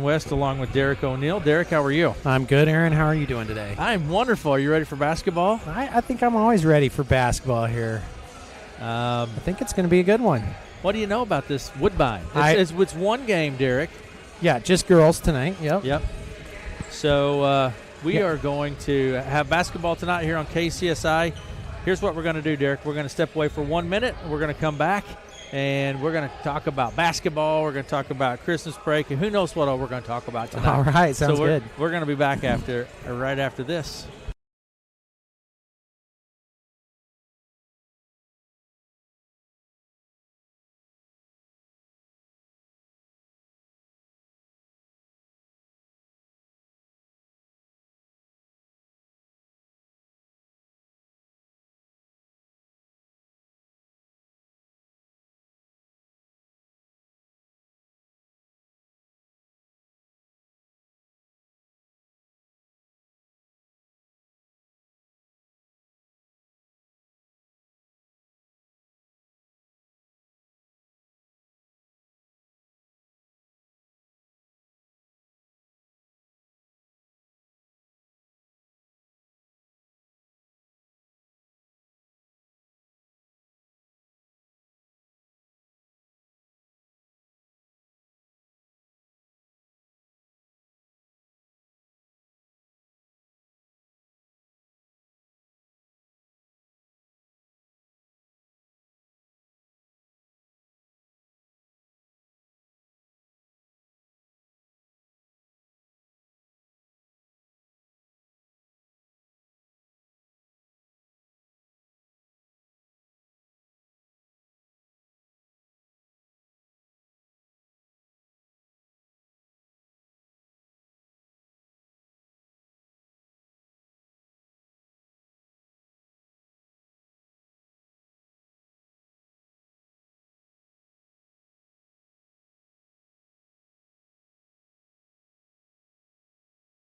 West along with Derek O'Neill. Derek, how are you? I'm good, Aaron. How are you doing today? I'm wonderful. Are you ready for basketball? I think I'm always ready for basketball here. I think it's going to be a good one. What do you know about this Woodbine? It's one game, Derek. Yeah, just girls tonight. Yep. So we are going to have basketball tonight here on KCSI. Here's what we're going to do, Derek. We're going to step away for 1 minute. We're going to come back, and we're going to talk about basketball. We're going to talk about Christmas break, and who knows what all we're going to talk about tonight. All right, sounds good. We're going to be back right after this.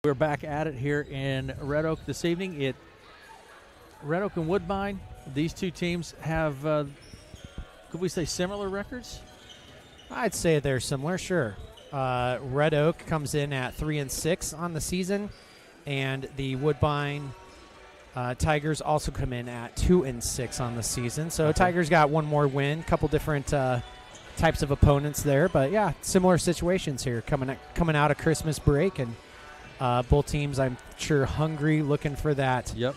We're back at it here in Red Oak this evening. Red Oak and Woodbine, these two teams have, could we say, similar records? I'd say they're similar, sure. Red Oak comes in at 3-6 on the season, and the Woodbine Tigers also come in at 2-6 on the season. So Okay. Tigers got one more win, couple different types of opponents there, but yeah, similar situations here coming out of Christmas break, and both teams, I'm sure, hungry, looking for that. Yep.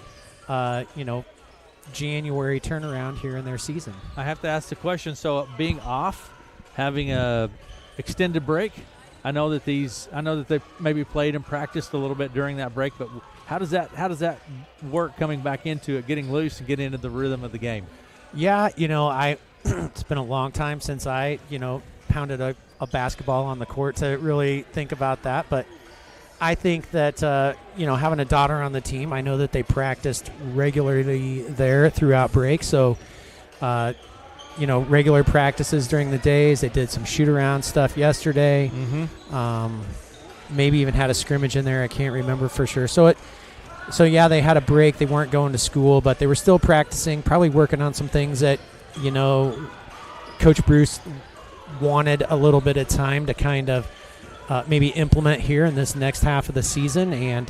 January turnaround here in their season. I have to ask the question. So, being off, having a extended break, I know that they maybe played and practiced a little bit during that break. But how does that work coming back into it, getting loose and getting into the rhythm of the game? Yeah, it's been a long time since I pounded a basketball on the court to really think about that, but I think that, having a daughter on the team, I know that they practiced regularly there throughout break. So, regular practices during the days. They did some shoot-around stuff yesterday. Mm-hmm. Maybe even had a scrimmage in there. I can't remember for sure. So, they had a break. They weren't going to school, but they were still practicing, probably working on some things that, Coach Bruce wanted a little bit of time to kind of maybe implement here in this next half of the season, and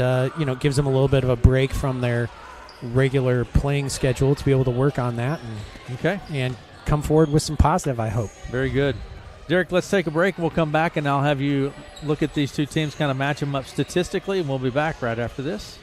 gives them a little bit of a break from their regular playing schedule to be able to work on that and come forward with some positive, I hope. Very good. Derek, let's take a break, and we'll come back, and I'll have you look at these two teams, kind of match them up statistically, and we'll be back right after this.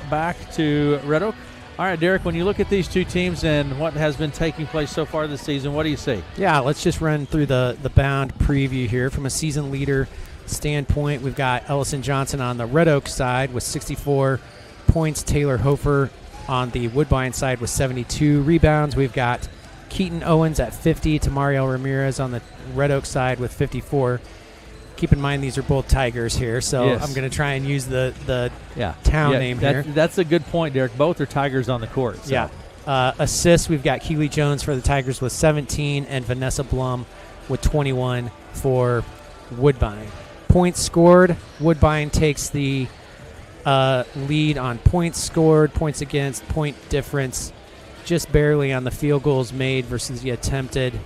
back to Red Oak. All right, Derek, when you look at these two teams and what has been taking place so far this season, what do you see? Yeah, let's just run through the bound preview here. From a season leader standpoint, we've got Ellison Johnson on the Red Oak side with 64 points. Taylor Hofer on the Woodbine side with 72 rebounds. We've got Keaton Owens at 50, Tamariel Ramirez on the Red Oak side with 54. Keep in mind these are both Tigers here, so yes. I'm going to try and use the town name here. That's a good point, Derek. Both are Tigers on the court. So. Yeah. Assists, we've got Keely Jones for the Tigers with 17 and Vanessa Blum with 21 for Woodbine. Points scored, Woodbine takes the lead on points scored, points against, point difference, just barely on the field goals made versus the attempted.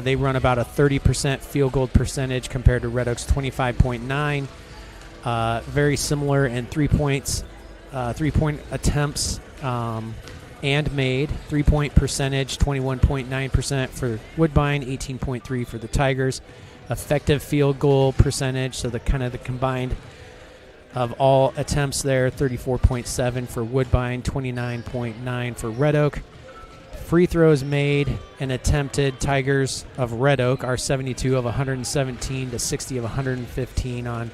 They run about a 30% field goal percentage compared to Red Oak's 25.9. Very similar in 3-point attempts and made. 3-point percentage, 21.9% for Woodbine, 18.3% for the Tigers. Effective field goal percentage, so the combined of all attempts there, 34.7 for Woodbine, 29.9 for Red Oak. Free throws made and attempted, Tigers of Red Oak are 72 of 117 to 60 of 115 on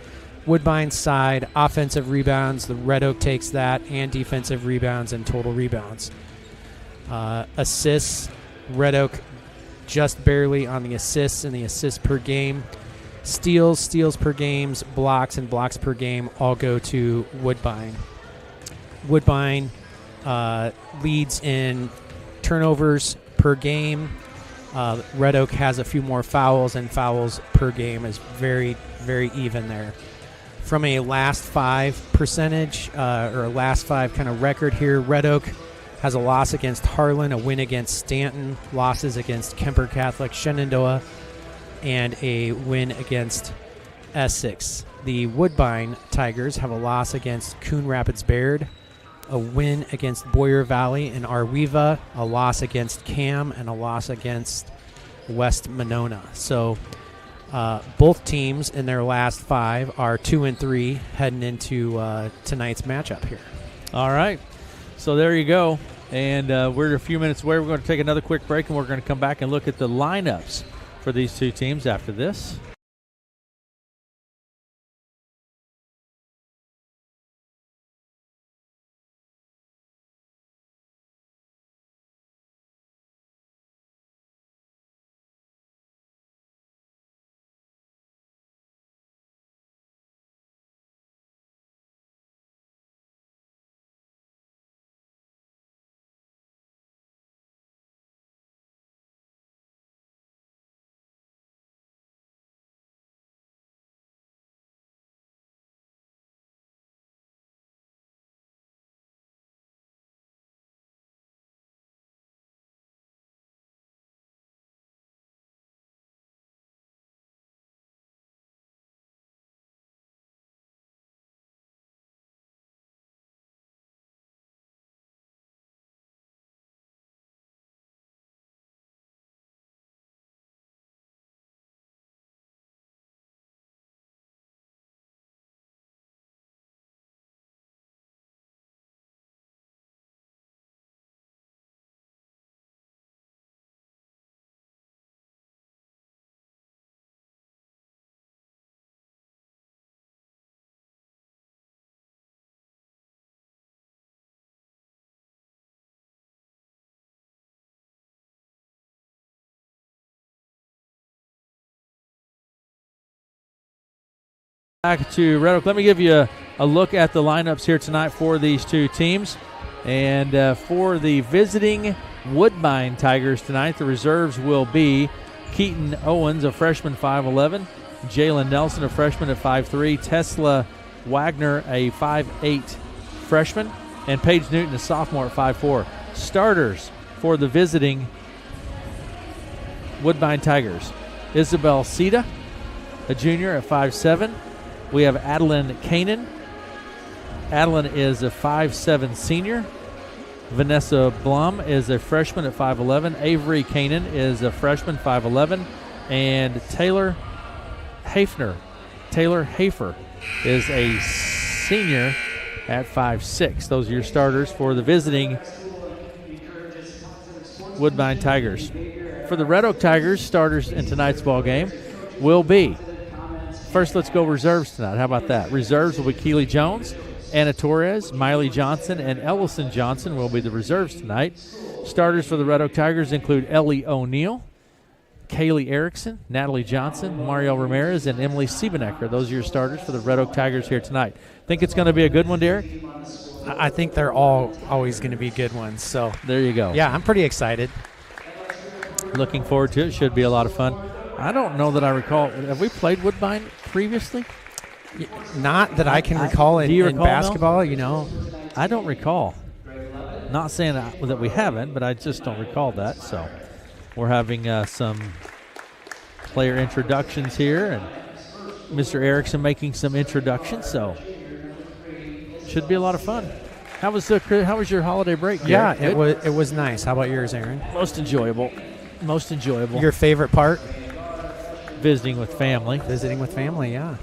Woodbine's side. Offensive rebounds, the Red Oak takes that, and defensive rebounds and total rebounds. Assists, Red Oak just barely on the assists and the assists per game. Steals per games, blocks, and blocks per game all go to Woodbine. Woodbine leads in turnovers per game. Red Oak has a few more fouls, and fouls per game is very, very even there. From a last five percentage or a last five kind of record here, Red Oak has a loss against Harlan, a win against Stanton, losses against Kemper Catholic, Shenandoah, and a win against Essex. The Woodbine Tigers have a loss against Coon Rapids Baird, a win against Boyer Valley and Arweva, a loss against Cam, and a loss against West Monona. So both teams in their last five are 2-3 heading into tonight's matchup here. All right. So there you go. And we're a few minutes away. We're going to take another quick break, and we're going to come back and look at the lineups for these two teams after this. Back to Red Oak. Let me give you a look at the lineups here tonight for these two teams. And for the visiting Woodbine Tigers tonight, the reserves will be Keaton Owens, a freshman, 5'11", Jalen Nelson, a freshman at 5'3", Tesla Wagner, a 5'8" freshman, and Paige Newton, a sophomore at 5'4". Starters for the visiting Woodbine Tigers: Isabel Sita, a junior at 5'7". We have Adeline Kanan. Adeline is a 5'7" senior. Vanessa Blum is a freshman at 5'11". Avery Kanan is a freshman, 5'11". And Taylor Hafer is a senior at 5'6". Those are your starters for the visiting Woodbine Tigers. For the Red Oak Tigers, starters in tonight's ball game will be, first let's go reserves tonight. How about that? Reserves will be Keely Jones, Anna Torres, Miley Johnson, and Ellison Johnson will be the reserves tonight. Starters for the Red Oak Tigers include Ellie O'Neill, Kaylee Erickson, Natalie Johnson, Mario Ramirez, and Emily Siebenecker. Those are your starters for the Red Oak Tigers here tonight. Think it's going to be a good one, Derek? I think they're always going to be good ones. So there you go. Yeah, I'm pretty excited. Looking forward to it. Should be a lot of fun. I don't know that I recall. Have we played Woodbine previously? Not that I can recall in basketball, I don't recall. Not saying that we haven't, but I just don't recall that. So we're having some player introductions here, and Mr. Erickson making some introductions. So should be a lot of fun. How was your holiday break, Derek? Yeah, it was nice. How about yours, Aaron? Most enjoyable. Your favorite part? Visiting with family. Yeah.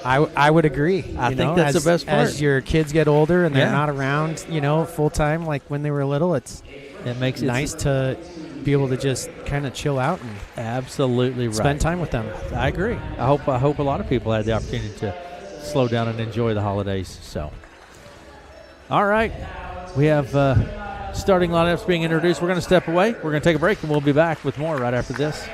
I would agree. I think that's the best part. As your kids get older and they're not around, full time like when they were little, it makes it nice to be able to just kind of chill out and absolutely spend time with them. I agree. I hope a lot of people had the opportunity to slow down and enjoy the holidays. So, all right, we have starting lineups being introduced. We're going to step away. We're going to take a break, and we'll be back with more right after this.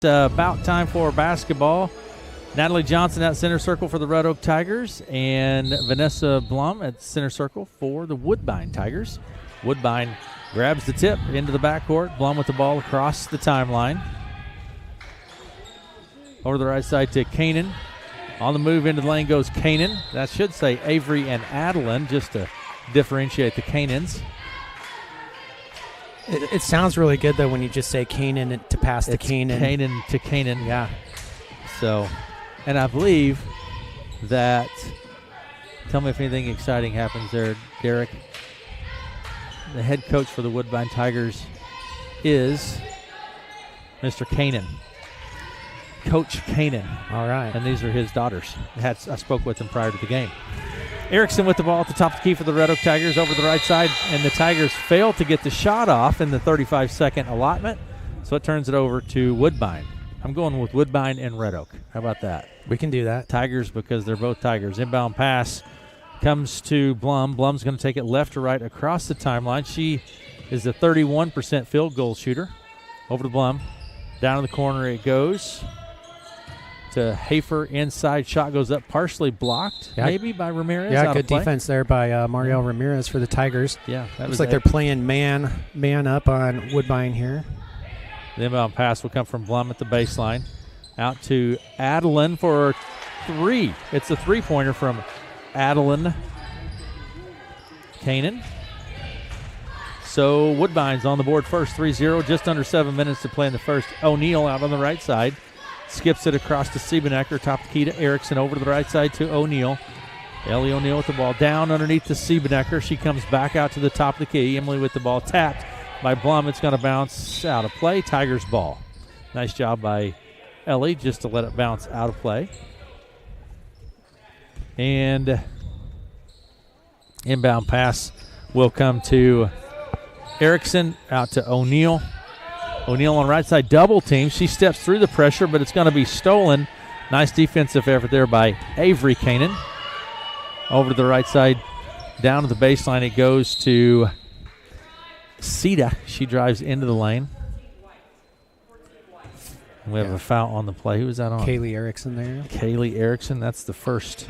About time for basketball. Natalie Johnson at center circle for the Red Oak Tigers, and Vanessa Blum at center circle for the Woodbine Tigers. Woodbine grabs the tip into the backcourt. Blum with the ball across the timeline. Over the right side to Kanan. On the move into the lane goes Kanan. That should say Avery and Adeline, just to differentiate the Kanans. It sounds really good, though, when you just say Kanan to pass to Kanan. Kanan to Kanan. Yeah. So, and I believe that, tell me if anything exciting happens there, Derek. The head coach for the Woodbine Tigers is Mr. Kanan. Coach Kanan. All right. And these are his daughters. I spoke with them prior to the game. Erickson with the ball at the top of the key for the Red Oak Tigers over the right side, and the Tigers fail to get the shot off in the 35-second allotment, so it turns it over to Woodbine. I'm going with Woodbine and Red Oak. How about that? We can do that. Tigers because they're both Tigers. Inbound pass comes to Blum. Blum's going to take it left to right across the timeline. She is a 31% field goal shooter. Over to Blum. Down in the corner it goes to Hafer. Inside shot goes up, partially blocked, maybe by Ramirez. Yeah, good defense there by Mariel Ramirez for the Tigers. Yeah, that looks like they're playing man up on Woodbine here. The inbound pass will come from Blum at the baseline. Out to Adeline for 3. It's a three-pointer from Adeline Kanan. So Woodbine's on the board first, 3-0. Just under 7 minutes to play in the first. O'Neal out on the right side. Skips it across to Siebenecker. Top of the key to Erickson. Over to the right side to O'Neal. Ellie O'Neal with the ball down underneath to Siebenecker. She comes back out to the top of the key. Emily with the ball tapped by Blum. It's going to bounce out of play. Tigers ball. Nice job by Ellie just to let it bounce out of play. And inbound pass will come to Erickson out to O'Neal. O'Neal on the right side, double team. She steps through the pressure, but it's going to be stolen. Nice defensive effort there by Avery Kanan. Over to the right side, down to the baseline. It goes to Sita. She drives into the lane. We have a foul on the play. Who was that on? Kaylee Erickson there. Kaylee Erickson. That's the first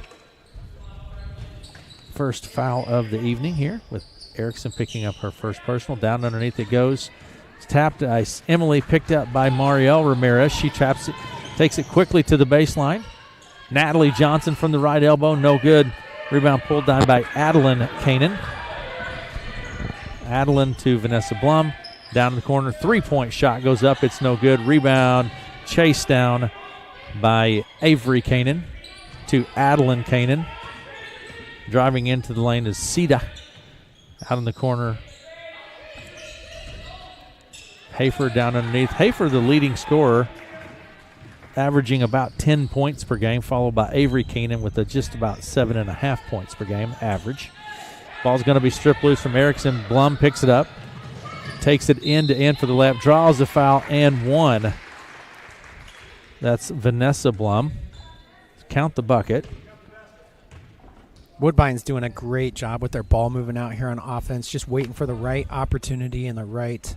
foul of the evening here, with Erickson picking up her first personal. Down underneath it goes. It's tapped. Emily picked up by Mariel Ramirez. She traps it, takes it quickly to the baseline. Natalie Johnson from the right elbow. No good. Rebound pulled down by Adeline Kanan. Adeline to Vanessa Blum. Down in the corner. Three-point shot goes up. It's no good. Rebound chased down by Avery Kanan to Adeline Kanan. Driving into the lane is Sita. Out in the corner. Hafer down underneath. Hafer, the leading scorer, averaging about 10 points per game, followed by Avery Keenan with just about 7.5 points per game average. Ball's going to be stripped loose from Erickson. Blum picks it up, takes it end to end for the layup, draws the foul, and one. That's Vanessa Blum. Count the bucket. Woodbine's doing a great job with their ball moving out here on offense, just waiting for the right opportunity and the right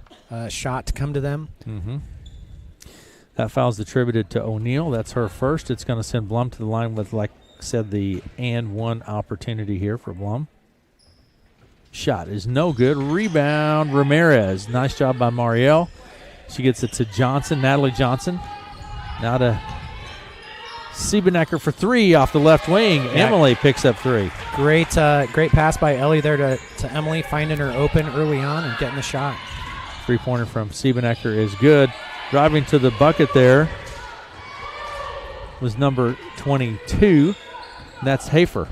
shot to come to them. Mm-hmm. That foul's attributed to O'Neal. That's her first. It's going to send Blum to the line with, like I said, the and one opportunity here for Blum. Shot is no good. Rebound, Ramirez. Nice job by Mariel. She gets it to Johnson, Natalie Johnson. Now to Siebenecker for 3 off the left wing. Yeah. Emily picks up 3. Great pass by Ellie there to Emily, finding her open early on and getting the shot. Three-pointer from Siebenecker is good. Driving to the bucket there was number 22. And that's Hafer.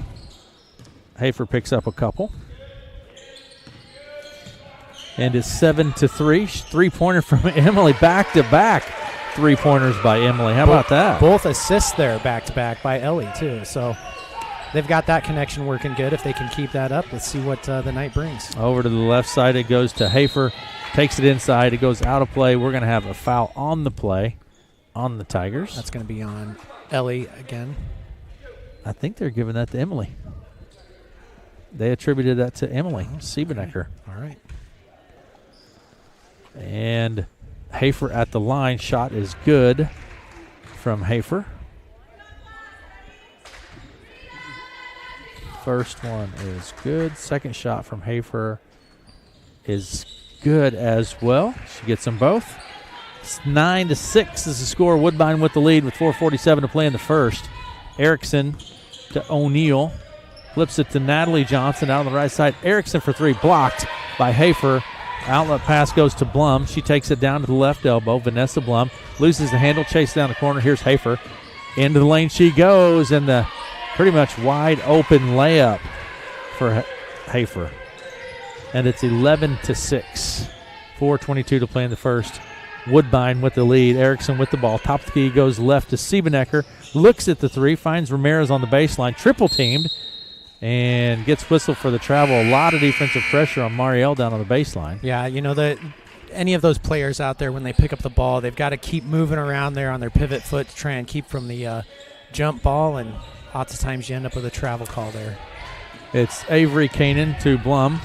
Hafer picks up a couple. And it's 7-3. Three-pointer from Emily, back-to-back. Three-pointers by Emily. How about that? Both assists there back-to-back by Ellie, too. So they've got that connection working good. If they can keep that up, let's see what the night brings. Over to the left side, it goes to Hafer. Takes it inside. It goes out of play. We're going to have a foul on the play on the Tigers. That's going to be on Ellie again. I think they're giving that to Emily. They attributed that to Emily Siebenecker. All right. And Hafer at the line. Shot is good from Hafer. First one is good. Second shot from Hafer is good as well. She gets them both. It's 9-6 is the score. Woodbine with the lead with 4:47 to play in the first. Erickson to O'Neal. Flips it to Natalie Johnson out on the right side. Erickson for 3. Blocked by Hafer. Outlet pass goes to Blum. She takes it down to the left elbow. Vanessa Blum loses the handle, chase down the corner. Here's Hafer. Into the lane she goes, and the pretty much wide open layup for Hafer. And it's 11-6. 4:22 to play in the first. Woodbine with the lead. Erickson with the ball. Top of the key, goes left to Siebenecker. Looks at the three, finds Ramirez on the baseline. Triple teamed and gets whistled for the travel. A lot of defensive pressure on Mariel down on the baseline. Yeah, any of those players out there, when they pick up the ball, they've got to keep moving around there on their pivot foot to try and keep from the jump ball, and lots of times you end up with a travel call there. It's Avery Kanan to Blum.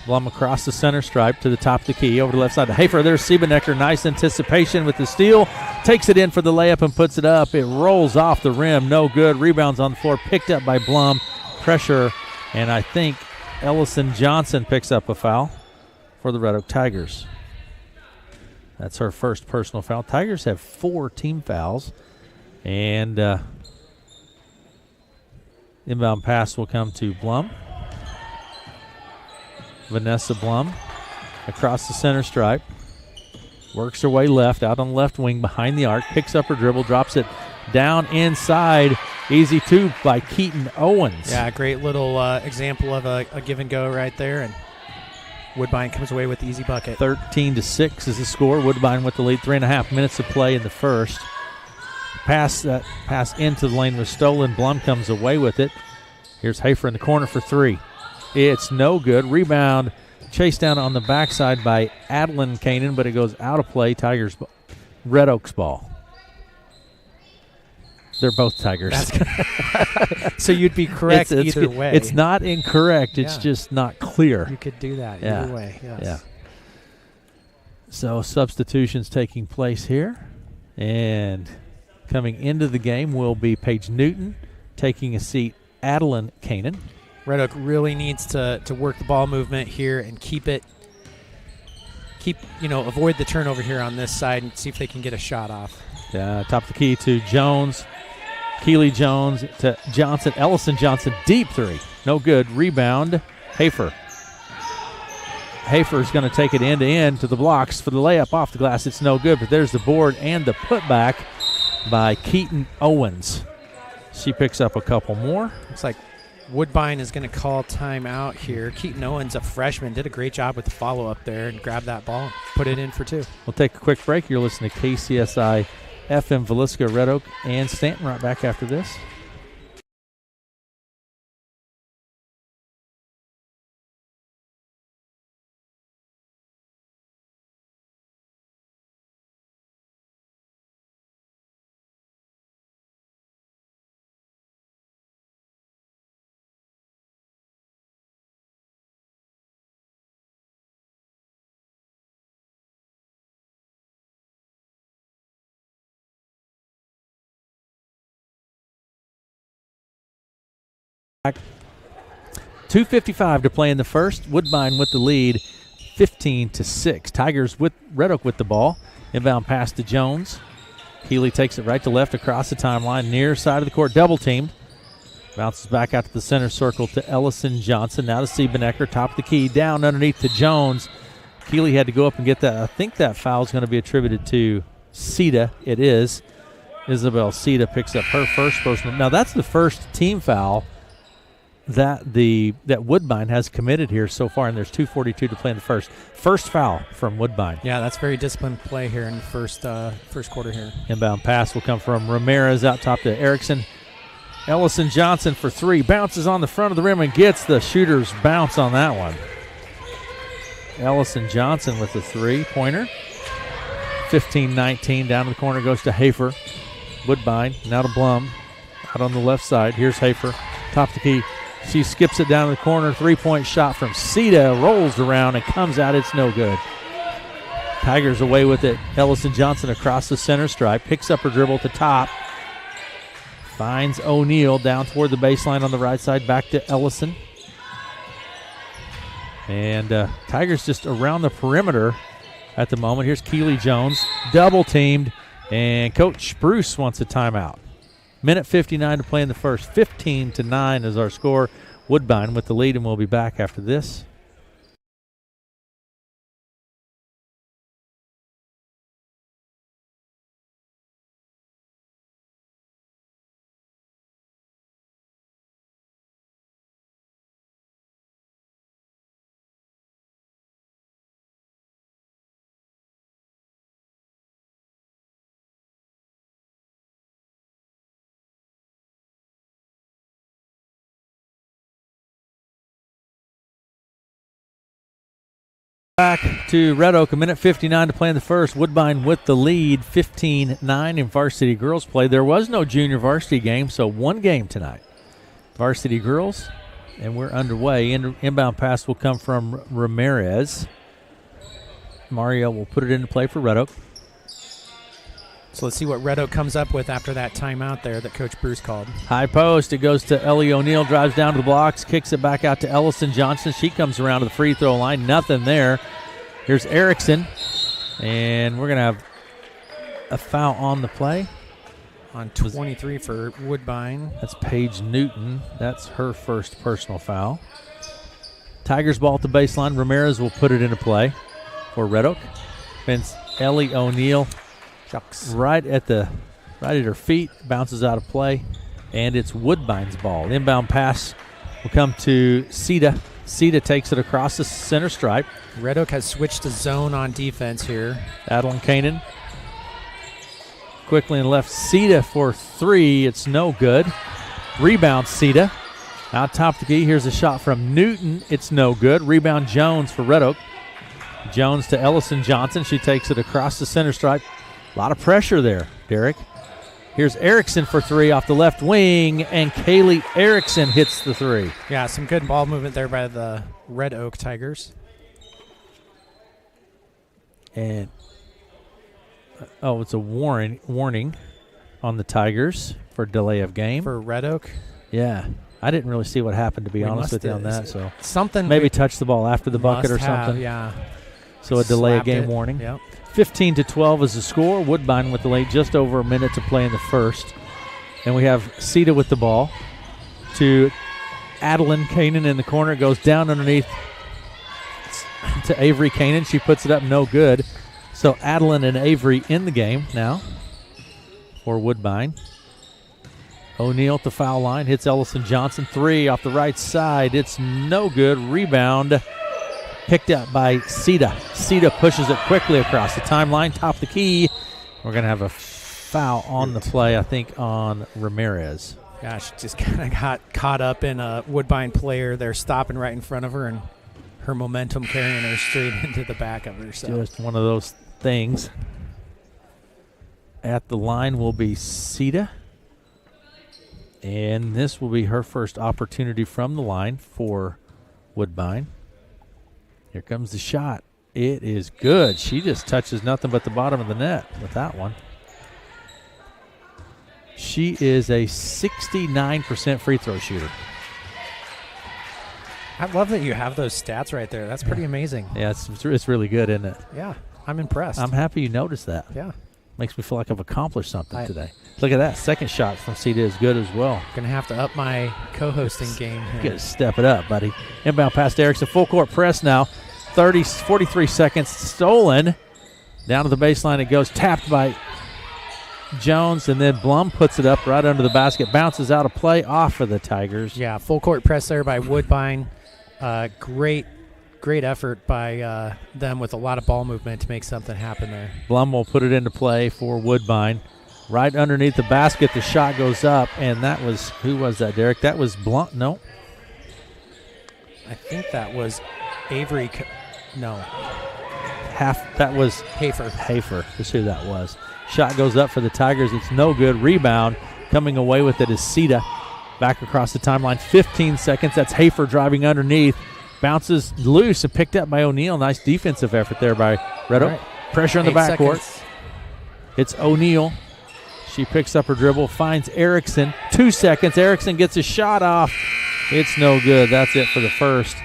Blum across the center stripe to the top of the key. Over the left side to Hafer. There's Siebenecker. Nice anticipation with the steal. Takes it in for the layup and puts it up. It rolls off the rim. No good. Rebounds on the floor. Picked up by Blum. Pressure. And I think Ellison Johnson picks up a foul for the Red Oak Tigers. That's her first personal foul. Tigers have 4 team fouls. And inbound pass will come to Blum. Vanessa Blum across the center stripe. Works her way left, out on the left wing behind the arc. Picks up her dribble, drops it down inside. Easy two by Keaton Owens. Yeah, great little example of a give and go right there. And Woodbine comes away with the easy bucket. 13-6 is the score. Woodbine with the lead. 3.5 minutes to play in the first. Pass into the lane was stolen. Blum comes away with it. Here's Hafer in the corner for 3. It's no good. Rebound chased down on the backside by Adeline Kanan, but it goes out of play. Tigers, Red Oaks ball. They're both Tigers. So you'd be correct either way. It's not incorrect. It's just not clear. You could do that either way. Yes. Yeah. So substitutions taking place here. And coming into the game will be Paige Newton taking a seat, Adeline Kanan. Red Oak really needs to work the ball movement here and avoid the turnover here on this side and see if they can get a shot off. Top of the key to Jones. Keely Jones to Johnson. Ellison Johnson, deep 3. No good. Rebound, Hafer. Hafer's going to take it end-to-end to the blocks for the layup off the glass. It's no good, but there's the board and the putback by Keaton Owens. She picks up a couple more. Looks like Woodbine is going to call timeout here. Keaton Owens, a freshman, did a great job with the follow-up there and grabbed that ball and put it in for 2. We'll take a quick break. You're listening to KCSI FM Villisca, Red Oak, and Stanton right back after this. Back. 2:55 to play in the first. Woodbine with the lead, 15-6. Tigers with Red Oak with the ball. Inbound pass to Jones. Keeley takes it right to left across the timeline, near side of the court, double teamed. Bounces back out to the center circle to Ellison Johnson. Now to Siebenecker, top of the key, down underneath to Jones. Keeley had to go up and get that. I think that foul is going to be attributed to Sita. It is. Isabel Sita picks up her first personal. Now that's the first team foul that Woodbine has committed here so far, and there's 2:42 to play in the first. First foul from Woodbine. Yeah, that's very disciplined play here in the first quarter here. Inbound pass will come from Ramirez out top to Erickson. Ellison Johnson for 3. Bounces on the front of the rim and gets the shooter's bounce on that one. Ellison Johnson with the 3-pointer. 15-19. Down to the corner goes to Hafer. Woodbine now to Blum. Out on the left side. Here's Hafer. Top of the key. She skips it down to the corner. 3-point shot from Sita. Rolls around and comes out. It's no good. Tigers away with it. Ellison Johnson across the center stripe. Picks up her dribble at the top. Finds O'Neal down toward the baseline on the right side. Back to Ellison. And Tigers just around the perimeter at the moment. Here's Keely Jones. Double teamed. And Coach Spruce wants a timeout. Minute 59 to play in the first. 15-9 is our score. Woodbine with the lead, and we'll be back after this. Back to Red Oak, a minute 59 to play in the first. Woodbine with the lead, 15-9 in varsity girls play. There was no junior varsity game, so one game tonight. Varsity girls, and we're underway. Inbound pass will come from Ramirez. Mario will put it into play for Red Oak. So let's see what Red Oak comes up with after that timeout there that Coach Bruce called. High post. It goes to Ellie O'Neill, drives down to the blocks, kicks it back out to Ellison Johnson. She comes around to the free throw line. Nothing there. Here's Erickson, and we're going to have a foul on the play. On 23 for Woodbine. That's Paige Newton. That's her first personal foul. Tigers ball at the baseline. Ramirez will put it into play for Red Oak. Fence Ellie O'Neill. Shucks. Right at her feet, bounces out of play, and it's Woodbine's ball. Inbound pass will come to Sita. Sita takes it across the center stripe. Red Oak has switched to zone on defense here. Adeline Kanan quickly and left Sita for three. It's no good. Rebound Sita. Out top of the key. Here's a shot from Newton. It's no good. Rebound Jones for Red Oak. Jones to Ellison Johnson. She takes it across the center stripe. A lot of pressure there, Derek. Here's Erickson for three off the left wing, and Kaylee Erickson hits the three. Yeah, some good ball movement there by the Red Oak Tigers. And, it's a warning on the Tigers for delay of game. For Red Oak? Yeah. I didn't really see what happened, to be honest with you on that. So something maybe touch the ball after the bucket or something. Yeah. So a delay of game warning. Yep. 15-12 is the score. Woodbine with the lead, just over a minute to play in the first. And we have Sita with the ball to Adeline Kanan in the corner. It goes down underneath to Avery Kanan. She puts it up, no good. So Adeline and Avery in the game now for Woodbine. O'Neill at the foul line, hits Ellison Johnson. Three off the right side. It's no good. Rebound picked up by Sita. Sita pushes it quickly across the timeline, top of the key. We're going to have a foul on the play, I think, on Ramirez. Gosh, just kind of got caught up in a Woodbine player. They're stopping right in front of her, and her momentum carrying her straight into the back of her. So. Just one of those things. At the line will be Sita. And this will be her first opportunity from the line for Woodbine. Here comes the shot. It is good. She just touches nothing but the bottom of the net with that one. She is a 69% free throw shooter. I love that you have those stats right there. That's pretty amazing. Yeah, it's really good, isn't it? Yeah, I'm impressed. I'm happy you noticed that. Yeah. Makes me feel like I've accomplished something today. Look at that. Second shot from Sita is good as well. Going to have to up my co-hosting game here. Got to step it up, buddy. Inbound pass to Erickson. Full court press now. 43 seconds stolen. Down to the baseline it goes. Tapped by Jones, and then Blum puts it up right under the basket. Bounces out of play off of the Tigers. Yeah, full court press there by Woodbine. Great effort by them with a lot of ball movement to make something happen there. Blum will put it into play for Woodbine. Right underneath the basket, the shot goes up, and that was, who was that, Derek? That was Blum. No. I think that was Avery. No. That was Hafer. That's who that was. Shot goes up for the Tigers. It's no good. Rebound. Coming away with it is Sita. Back across the timeline. 15 seconds. That's Hafer driving underneath. Bounces loose and picked up by O'Neill. Nice defensive effort there by Red Oak. Right. Pressure in the backcourt. It's O'Neill. She picks up her dribble, finds Erickson. 2 seconds. Erickson gets a shot off. It's no good. That's it for the first.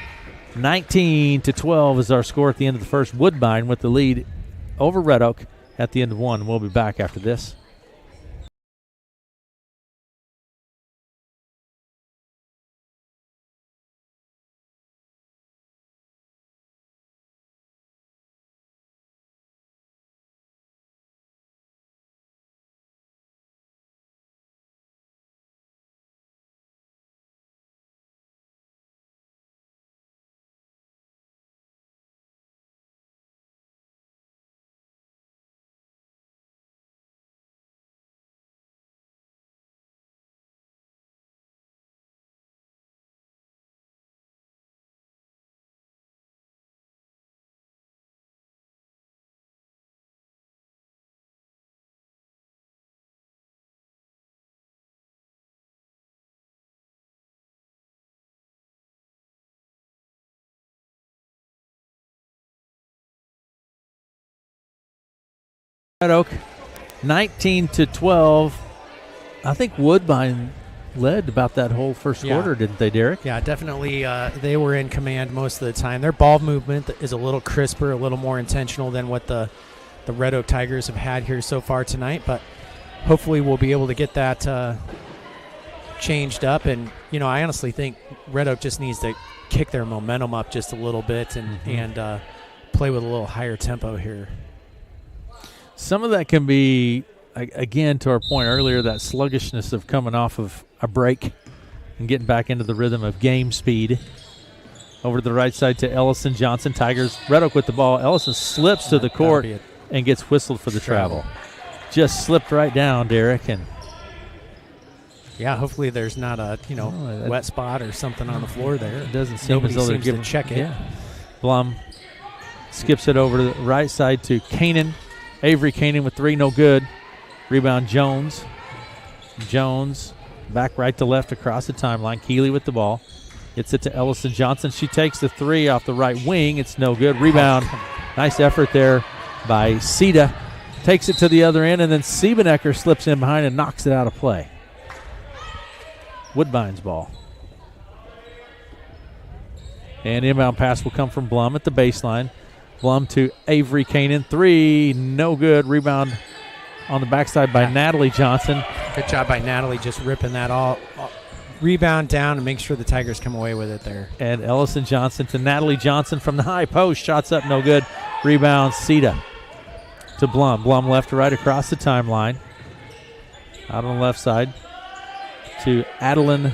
19-12 is our score at the end of the first. Woodbine with the lead over Red Oak at the end of one. We'll be back after this. Red Oak, 19-12. I think Woodbine led about that whole first quarter, didn't they, Derek? Yeah, definitely. They were in command most of the time. Their ball movement is a little crisper, a little more intentional than what the Red Oak Tigers have had here so far tonight. But hopefully we'll be able to get that changed up. And, I honestly think Red Oak just needs to kick their momentum up just a little bit and play with a little higher tempo here. Some of that can be, again, to our point earlier, that sluggishness of coming off of a break and getting back into the rhythm of game speed. Over to the right side to Ellison Johnson. Tigers, Red Oak with the ball. Ellison slips to the court and gets whistled for the travel. Just slipped right down, Derek. And yeah, hopefully there's not a wet spot or something on the floor there. It doesn't seem as though they're giving check it. Yeah. Blum skips it over to the right side to Kanan. Avery Kanan with 3, no good. Rebound Jones. Jones back right to left across the timeline. Keeley with the ball. Gets it to Ellison Johnson. She takes the 3 off the right wing. It's no good. Rebound. Nice effort there by Sita. Takes it to the other end, and then Siebenecker slips in behind and knocks it out of play. Woodbine's ball. And inbound pass will come from Blum at the baseline. Blum to Avery Kanan. 3, no good. Rebound on the backside by Natalie Johnson. Good job by Natalie just ripping that all rebound down and make sure the Tigers come away with it there. And Ellison Johnson to Natalie Johnson from the high post. Shots up, no good. Rebound, Sita to Blum. Blum left to right across the timeline. Out on the left side to Adeline.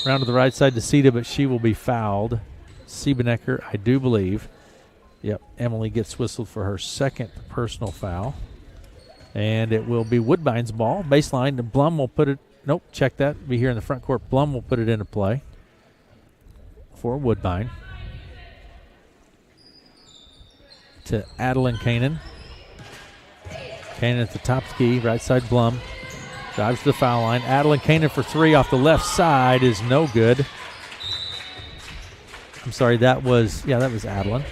Round to the right side to Sita, but she will be fouled. Siebenecker, I do believe. Yep, Emily gets whistled for her second personal foul. And it will be Woodbine's ball. Baseline, and Blum will put it. Nope, check that. Be here in the front court. Blum will put it into play for Woodbine. To Adeline Kanan. Kanan at the top of the key. Right side, Blum. Drives to the foul line. Adeline Kanan for 3 off the left side is no good. I'm sorry, that was Adeline.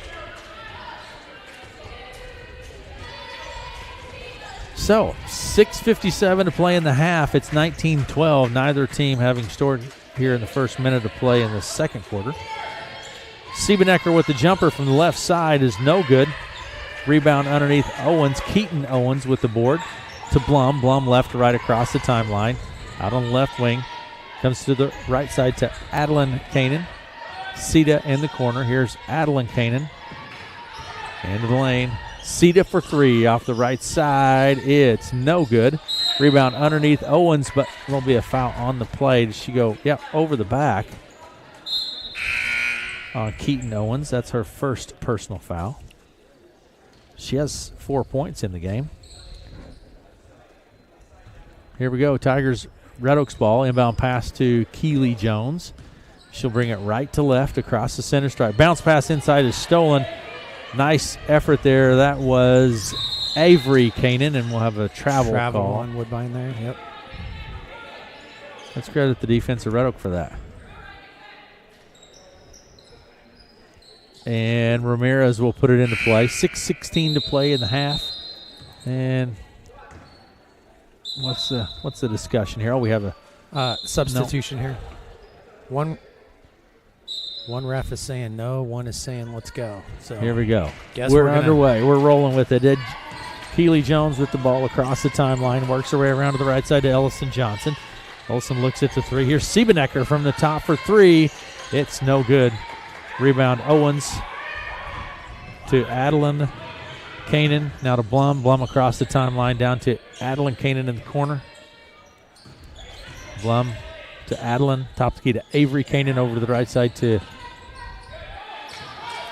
So, 6:57 to play in the half. It's 19-12. Neither team having scored here in the first minute of play in the second quarter. Siebenecker with the jumper from the left side is no good. Rebound underneath Owens. Keaton Owens with the board to Blum. Blum left to right across the timeline. Out on the left wing. Comes to the right side to Adeline Kanan. Sita in the corner. Here's Adeline Kanan. Into the lane. Sita for 3 off the right side. It's no good. Rebound underneath Owens, but there'll be a foul on the play. Does she go, over the back on Keaton Owens. That's her first personal foul. She has 4 points in the game. Here we go. Tigers, Red Oaks ball. Inbound pass to Keeley Jones. She'll bring it right to left across the center stripe. Bounce pass inside is stolen. Nice effort there. That was Avery Kanan, and we'll have a travel call on Woodbine there. Yep. Let's credit the defense of Red Oak for that. And Ramirez will put it into play. 6:16 to play in the half. And what's the discussion here? Oh, we have a substitution here. One ref is saying no, one is saying let's go. So here we go. We're underway. We're rolling with it. Keeley Jones with the ball across the timeline. Works her way around to the right side to Ellison Johnson. Ellison looks at the 3. Here's Siebenecker from the top for 3. It's no good. Rebound Owens to Adeline Kanan. Now to Blum. Blum across the timeline down to Adeline Kanan in the corner. Blum to Adeline. Top key to Avery Kanan over to the right side to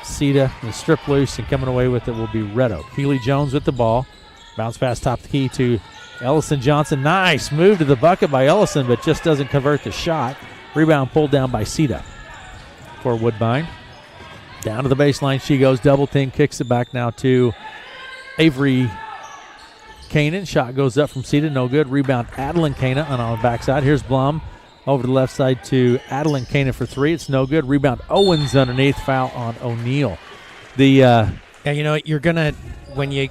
Sita. The strip loose, and coming away with it will be Red Oak. Keeley Jones with the ball. Bounce pass top the key to Ellison Johnson. Nice move to the bucket by Ellison, but just doesn't convert the shot. Rebound pulled down by Sita for Woodbine. Down to the baseline she goes. Double team, kicks it back now to Avery Kanan. Shot goes up from Sita, no good. Rebound Adeline Kanan on the backside. Here's Blum over to the left side to Adeline Kanan for 3. It's no good. Rebound Owens underneath. Foul on O'Neal. You're gonna when you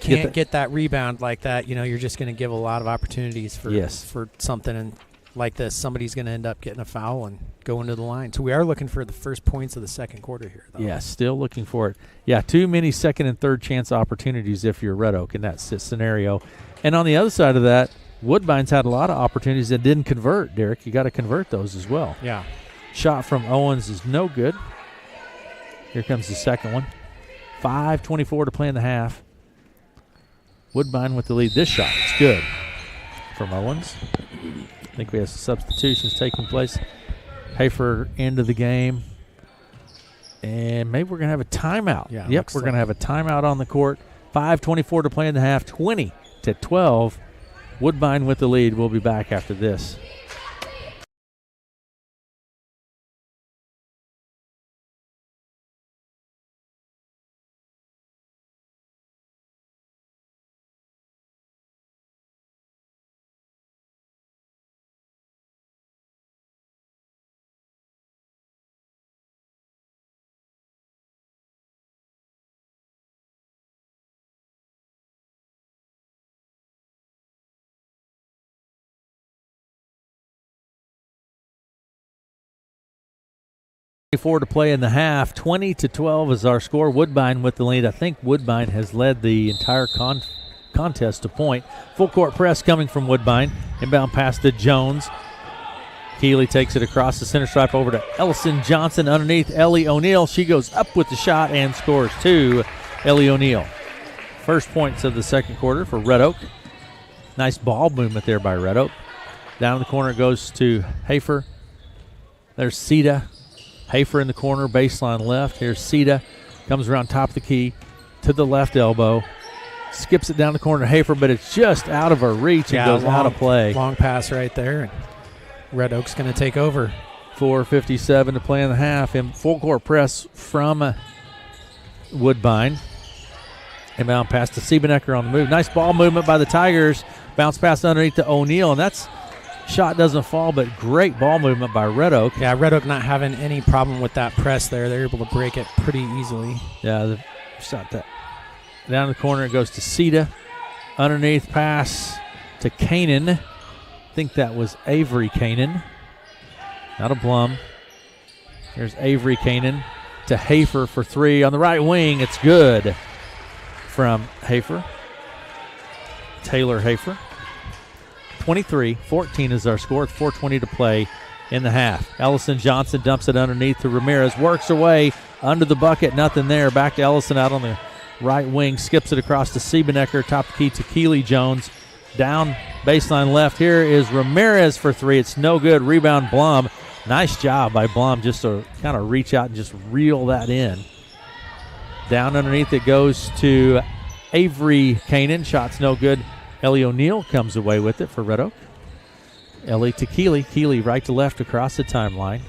can't get that rebound like that, you're just going to give a lot of opportunities for something and like this. Somebody's going to end up getting a foul and go into the line. So we are looking for the first points of the second quarter here, though. Yeah, still looking for it. Yeah, too many second and third chance opportunities if you're Red Oak in that scenario. And on the other side of that, Woodbine's had a lot of opportunities that didn't convert, Derek. You got to convert those as well. Yeah. Shot from Owens is no good. Here comes the second one. 5:24 to play in the half. Woodbine with the lead. This shot is good from Owens. I think we have some substitutions taking place. Hafer into the game. And maybe we're going to have a timeout. Yeah, yep, we're going to have a timeout on the court. 5:24 to play in the half. 20-12. Woodbine with the lead. We'll be back after this. To play in the half. 20-12 is our score. Woodbine with the lead. I think Woodbine has led the entire contest to point. Full court press coming from Woodbine. Inbound pass to Jones. Keeley takes it across the center stripe over to Ellison Johnson underneath Ellie O'Neill. She goes up with the shot and scores two. Ellie O'Neill. First points of the second quarter for Red Oak. Nice ball movement there by Red Oak. Down in the corner it goes to Hafer. There's Sita. Hafer in the corner, baseline left. Here's Sita. Comes around top of the key to the left elbow. Skips it down the corner to Hafer, but it's just out of her reach and goes out of play. Long pass right there. And Red Oak's going to take over. 4:57 to play in the half. In full court press from Woodbine. Inbound pass to Siebenecker on the move. Nice ball movement by the Tigers. Bounce pass underneath to O'Neill, and that's shot doesn't fall, but great ball movement by Red Oak. Yeah, Red Oak not having any problem with that press there. They're able to break it pretty easily. Yeah, the shot that down the corner it goes to Sita. Underneath pass to Kanan. I think that was Avery Kanan. Not a Blum. There's Avery Kanan to Hafer for three. On the right wing, it's good from Hafer. Taylor Hafer. 23-14 is our score with 4:20 to play in the half. Ellison Johnson dumps it underneath to Ramirez. Works her way under the bucket. Nothing there. Back to Ellison out on the right wing. Skips it across to Siebenecker. Top of the key to Keeley Jones. Down baseline left. Here is Ramirez for three. It's no good. Rebound Blum. Nice job by Blum just to kind of reach out and just reel that in. Down underneath it goes to Avery Kanan. Shot's no good. Ellie O'Neill comes away with it for Red Oak. Ellie to Keeley. Keeley right to left across the timeline.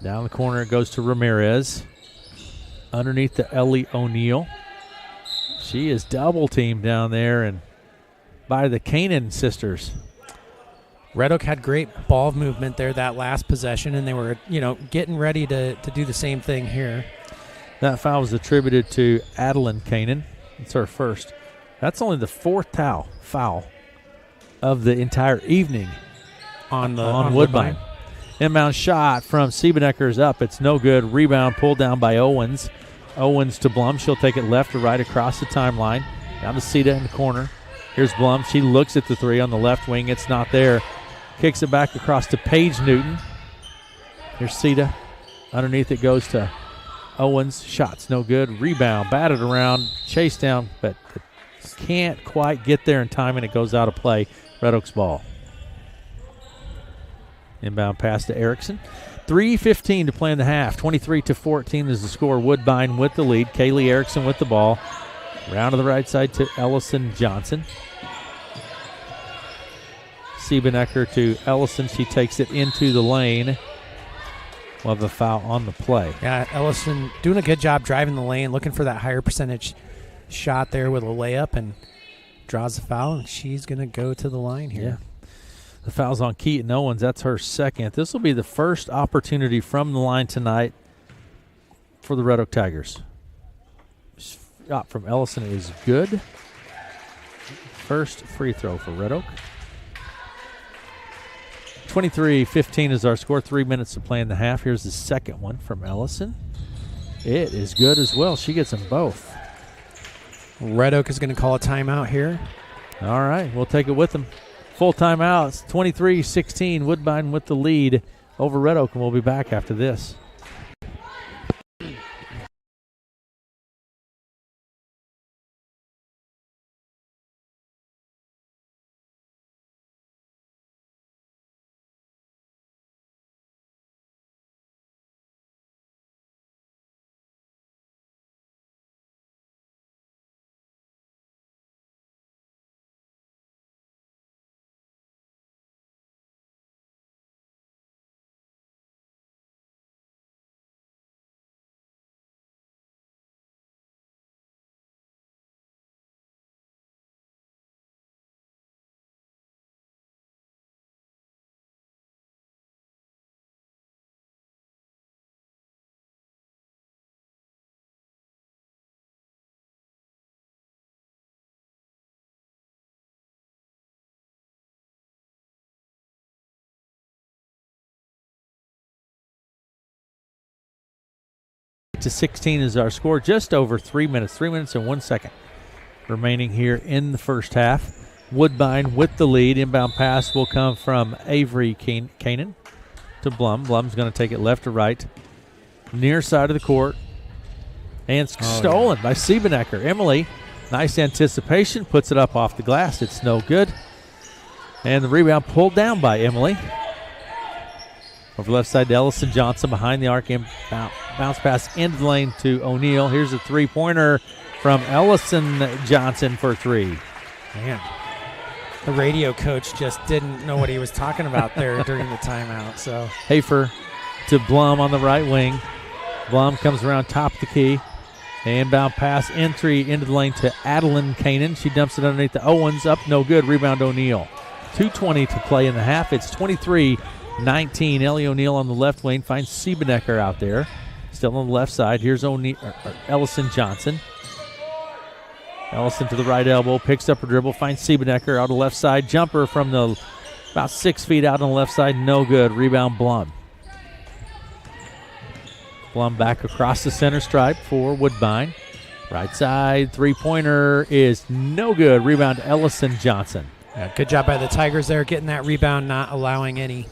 Down the corner it goes to Ramirez. Underneath to Ellie O'Neill. She is double teamed down there and by the Kanan sisters. Red Oak had great ball movement there that last possession, and they were, getting ready to do the same thing here. That foul was attributed to Adeline Kanan. It's her first. That's only the fourth foul of the entire evening on Woodbine. Inbound shot from Siebenecker is up. It's no good. Rebound pulled down by Owens. Owens to Blum. She'll take it left or right across the timeline. Down to Sita in the corner. Here's Blum. She looks at the three on the left wing. It's not there. Kicks it back across to Paige Newton. Here's Sita. Underneath it goes to Owens. Shot's no good. Rebound. Batted around. Chased down, but can't quite get there in time, and it goes out of play. Red Oak's ball. Inbound pass to Erickson. 3:15 to play in the half. 23-14 is the score. Woodbine with the lead. Kaylee Erickson with the ball. Round to the right side to Ellison Johnson. Siebenecker to Ellison. She takes it into the lane. We'll have a foul on the play. Yeah, Ellison doing a good job driving the lane, looking for that higher percentage shot there with a layup, and draws the foul, and she's going to go to the line here. Yeah. The foul's on Keaton Owens. That's her second. This will be the first opportunity from the line tonight for the Red Oak Tigers. shot from Ellison is good. First free throw for Red Oak. 23-15 is our score. 3 minutes to play in the half. Here's the second one from Ellison. It is good as well. She gets them both. Red Oak is going to call a timeout here. All right, we'll take it with them. Full timeouts. 23-16. Woodbine with the lead over Red Oak, and we'll be back after this. To 16 is our score. Just over 3 minutes. 3 minutes and 1 second remaining here in the first half. Woodbine with the lead. Inbound pass will come from Avery Kanan to Blum. Blum's going to take it left to right. Near side of the court. And stolen by Siebenecker. Emily, nice anticipation. Puts it up off the glass. It's no good. And the rebound pulled down by Emily. Over left side to Ellison Johnson behind the arc. Bounce pass into the lane to O'Neal. Here's a three-pointer from Ellison Johnson for three. Man, the radio coach just didn't know what he was talking about there during the timeout. So Hafer to Blum on the right wing. Blum comes around top of the key. Inbound pass entry into the lane to Adeline Kanan. She dumps it underneath the Owens. Up, no good. Rebound O'Neal. 2:20 to play in the half. It's 23-19. Ellie O'Neal on the left wing finds Siebenecker out there. Still on the left side. Here's Ellison Johnson. Ellison to the right elbow. Picks up a dribble. Finds Siebenecker out the left side. Jumper from the about 6 feet out on the left side. No good. Rebound Blum. Blum back across the center stripe for Woodbine. Right side. Three-pointer is no good. Rebound Ellison Johnson. Yeah, good job by the Tigers there getting that rebound, not allowing any.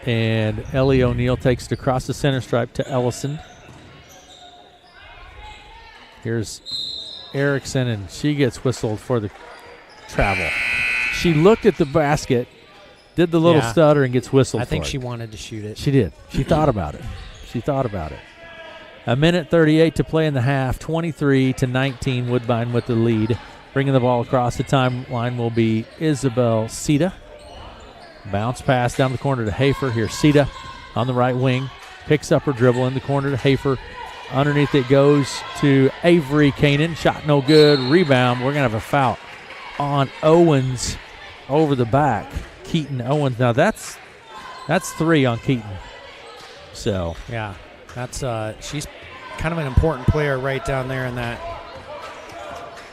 And Ellie O'Neal takes it across the center stripe to Ellison. Here's Erickson, and she gets whistled for the travel. She looked at the basket, did the little stutter, and gets whistled for it. I think she wanted to shoot it. She did. She thought about it. She thought about it. A minute 38 to play in the half. 23-19, Woodbine with the lead. Bringing the ball across the timeline will be Isabel Sita. Bounce pass down the corner to Hafer. Here's Sita on the right wing. Picks up her dribble in the corner to Hafer. Underneath it goes to Avery Kanan. Shot no good. Rebound. We're going to have a foul on Owens over the back. Keaton Owens. Now that's three on Keaton. So yeah, that's she's kind of an important player right down there in that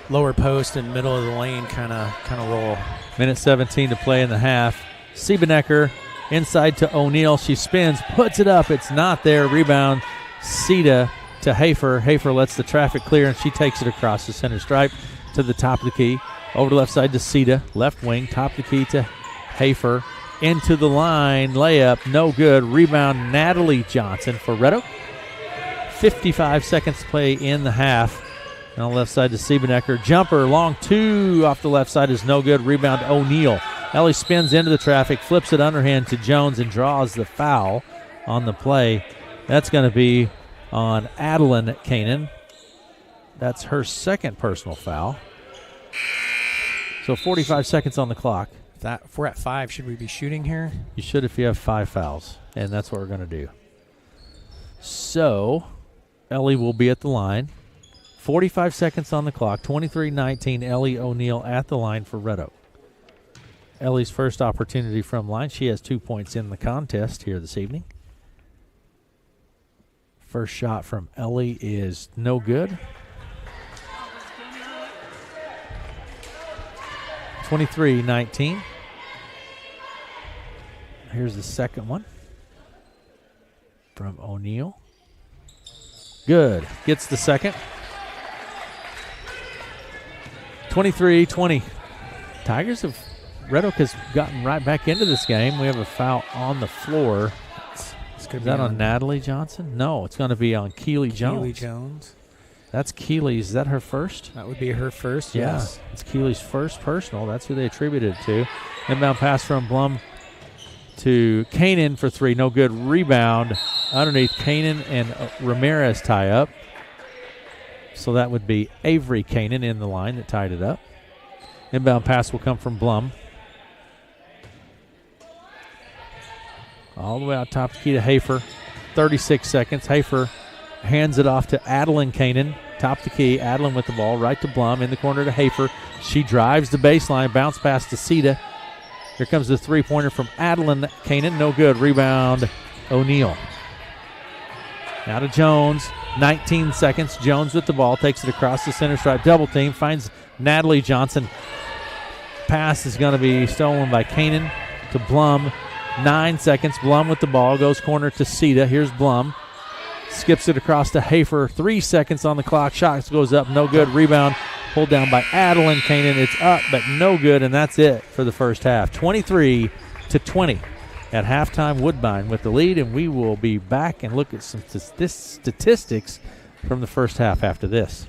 lower post and middle of the lane kind of role. Minute 17 to play in the half. Siebenecker inside to O'Neal. She spins, puts it up. It's not there. Rebound Sita to Hafer. Hafer lets the traffic clear, and she takes it across the center stripe to the top of the key. Over the left side to Sita. Left wing, top of the key to Hafer. Into the line. Layup, no good. Rebound Natalie Johnson for Red Oak. 55 seconds to play in the half. And on the left side to Siebenecker. Jumper, long two off the left side is no good. Rebound O'Neal. Ellie spins into the traffic, flips it underhand to Jones, and draws the foul on the play. That's going to be on Adeline Kanan. That's her second personal foul. So 45 seconds on the clock. If we're at 5, should we be shooting here? You should if you have 5 fouls, and that's what we're going to do. So Ellie will be at the line. 45 seconds on the clock. 23-19, Ellie O'Neal at the line for Red Oak. Ellie's first opportunity from line. She has 2 points in the contest here this evening. First shot from Ellie is no good. 23-19. Here's the second one from O'Neal. Good. Gets the second. 23-20. Red Oak has gotten right back into this game. We have a foul on the floor. Is that on Natalie Johnson? No, it's going to be on Keely Jones. Keely Jones. That's Keely's. Is that her first? That would be her first, Yeah, yes. it's Keely's first personal. That's who they attributed it to. Inbound pass from Blum to Kanan for three. No good. Rebound underneath. Kanan and Ramirez tie up. So that would be Avery Kanan in the line that tied it up. Inbound pass will come from Blum. All the way out top key to Hafer. 36 seconds. Hafer hands it off to Adeline Kanan. Top the key. Adeline with the ball. Right to Blum. In the corner to Hafer. She drives the baseline. Bounce pass to Sita. Here comes the three-pointer from Adeline Kanan. No good. Rebound, O'Neal. Now to Jones. 19 seconds. Jones with the ball. Takes it across the center stripe. Double team. Finds Natalie Johnson. Pass is going to be stolen by Kanan to Blum. 9 seconds. Blum with the ball. Goes corner to Sita. Here's Blum. Skips it across to Hafer. 3 seconds on the clock. Shot goes up. No good. Rebound pulled down by Adeline Kanan. It's up, but no good, and that's it for the first half. 23-20 at halftime. Woodbine with the lead, and we will be back and look at some statistics from the first half after this.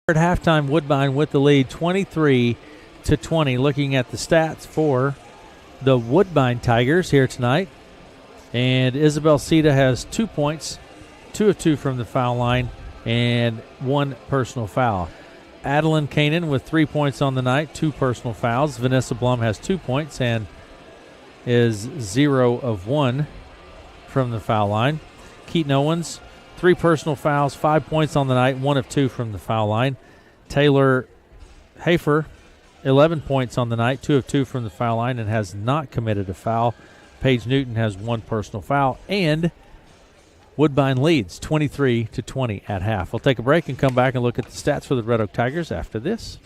At halftime, Woodbine with the lead, 23-20. Looking at the stats for the Woodbine Tigers here tonight. And Isabel Cita has 2 points, 2 of 2 from the foul line, and 1 personal foul. Adeline Kanan with 3 points on the night, 2 personal fouls. Vanessa Blum has 2 points and is 0 of 1 from the foul line. Keaton Owens, 3 personal fouls, 5 points on the night, 1 of 2 from the foul line. Taylor Hafer, 11 points on the night, 2 of 2 from the foul line, and has not committed a foul. Paige Newton has 1 personal foul, and Woodbine leads 23-20 at half. We'll take a break and come back and look at the stats for the Red Oak Tigers after this.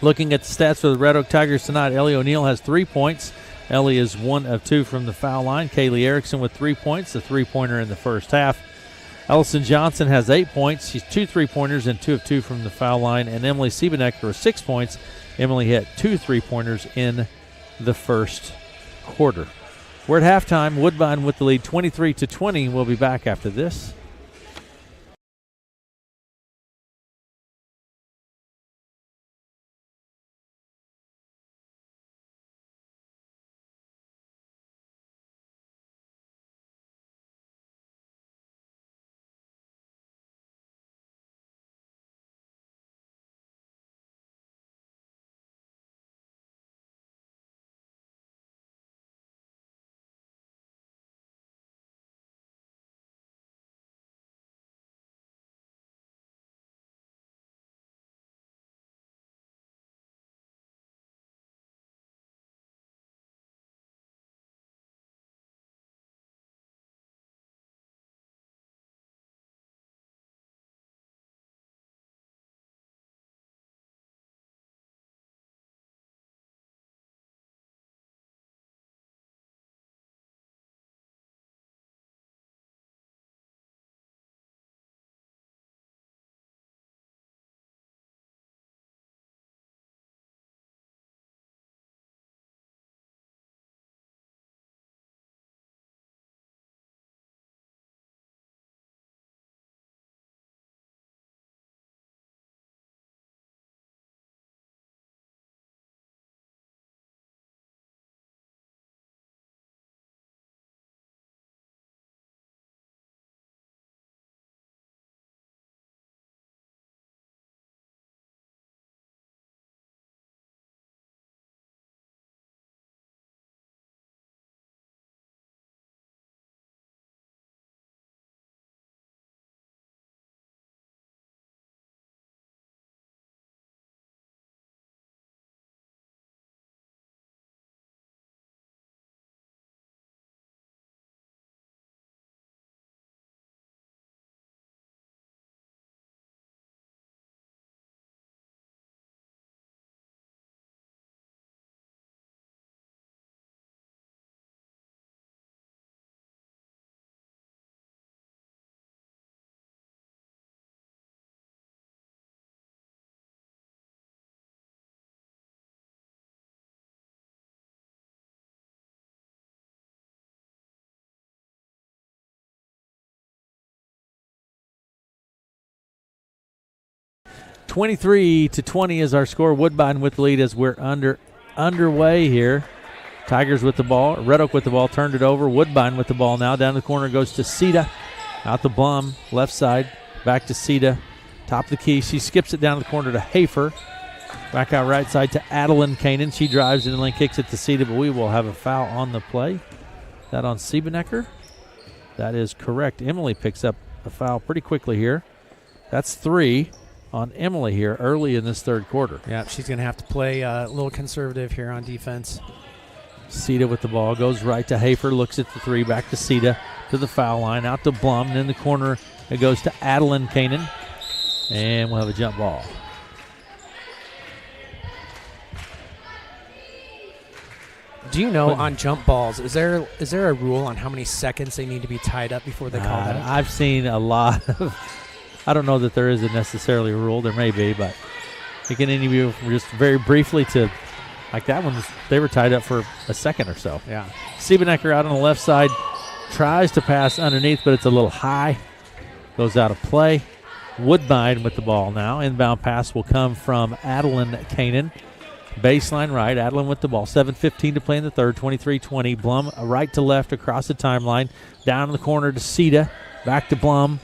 Looking at the stats for the Red Oak Tigers tonight, Ellie O'Neill has 3 points. Ellie is 1 of 2 from the foul line. Kaylee Erickson with 3 points, the three-pointer in the first half. Ellison Johnson has 8 points. She's 2 3-pointers and 2 of 2 from the foul line. And Emily Siebenecker with 6 points. Emily hit 2 3-pointers in the first quarter. We're at halftime. Woodbine with the lead 23-20. We'll be back after this. 23-20 is our score. Woodbine with the lead as we're underway here. Tigers with the ball. Red Oak with the ball. Turned it over. Woodbine with the ball now. Down the corner goes to Sita. Out the Blum. Left side. Back to Sita. Top of the key. She skips it down the corner to Hafer. Back out right side to Adeline Kanan. She drives it and then kicks it to Sita, but we will have a foul on the play. That on Siebenecker? That is correct. Emily picks up a foul pretty quickly here. That's 3 on Emily here early in this third quarter. Yeah, she's going to have to play a little conservative here on defense. Sita with the ball. Goes right to Hafer. Looks at the 3. Back to Sita to the foul line. Out to Blum. And in the corner, it goes to Adeline Kanan. And we'll have a jump ball. Do you know on jump balls, is there a rule on how many seconds they need to be tied up before they call that? I've seen a lot of, I don't know that there is necessarily a rule. There may be, but it can interview just very briefly to, like that one, they were tied up for a second or so. Yeah. Siebenecker out on the left side, tries to pass underneath, but it's a little high. Goes out of play. Woodbine with the ball now. Inbound pass will come from Adeline Kanan. Baseline right. Adeline with the ball. 7:15 to play in the third. 23-20. Blum right to left across the timeline. Down in the corner to Sita. Back to Blum.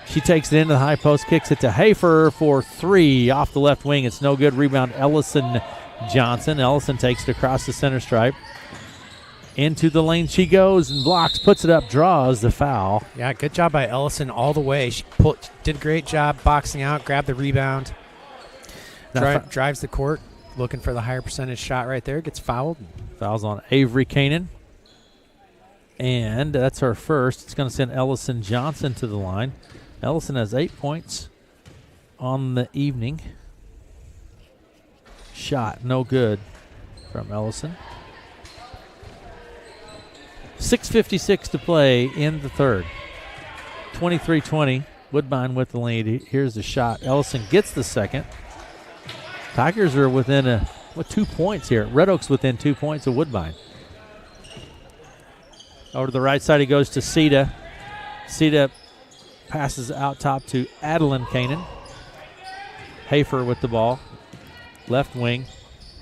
She takes it into the high post. Kicks it to Hafer for 3 off the left wing. It's no good. Rebound Ellison Johnson. Ellison takes it across the center stripe. Into the lane she goes and blocks. Puts it up. Draws the foul. Yeah, good job by Ellison all the way. She did a great job boxing out. Grabbed the rebound. Drives the court. Looking for the higher percentage shot right there. Gets fouled. Fouls on Avery Kanan. And that's her first. It's going to send Ellison Johnson to the line. Ellison has 8 points on the evening. Shot no good from Ellison. 6:56 to play in the third. 23-20. Woodbine with the lead. Here's the shot. Ellison gets the second. Tigers are within 2 points here. Red Oak's within 2 points of Woodbine. Over to the right side, he goes to Sita. Sita passes out top to Adeline Kanan. Hafer with the ball. Left wing.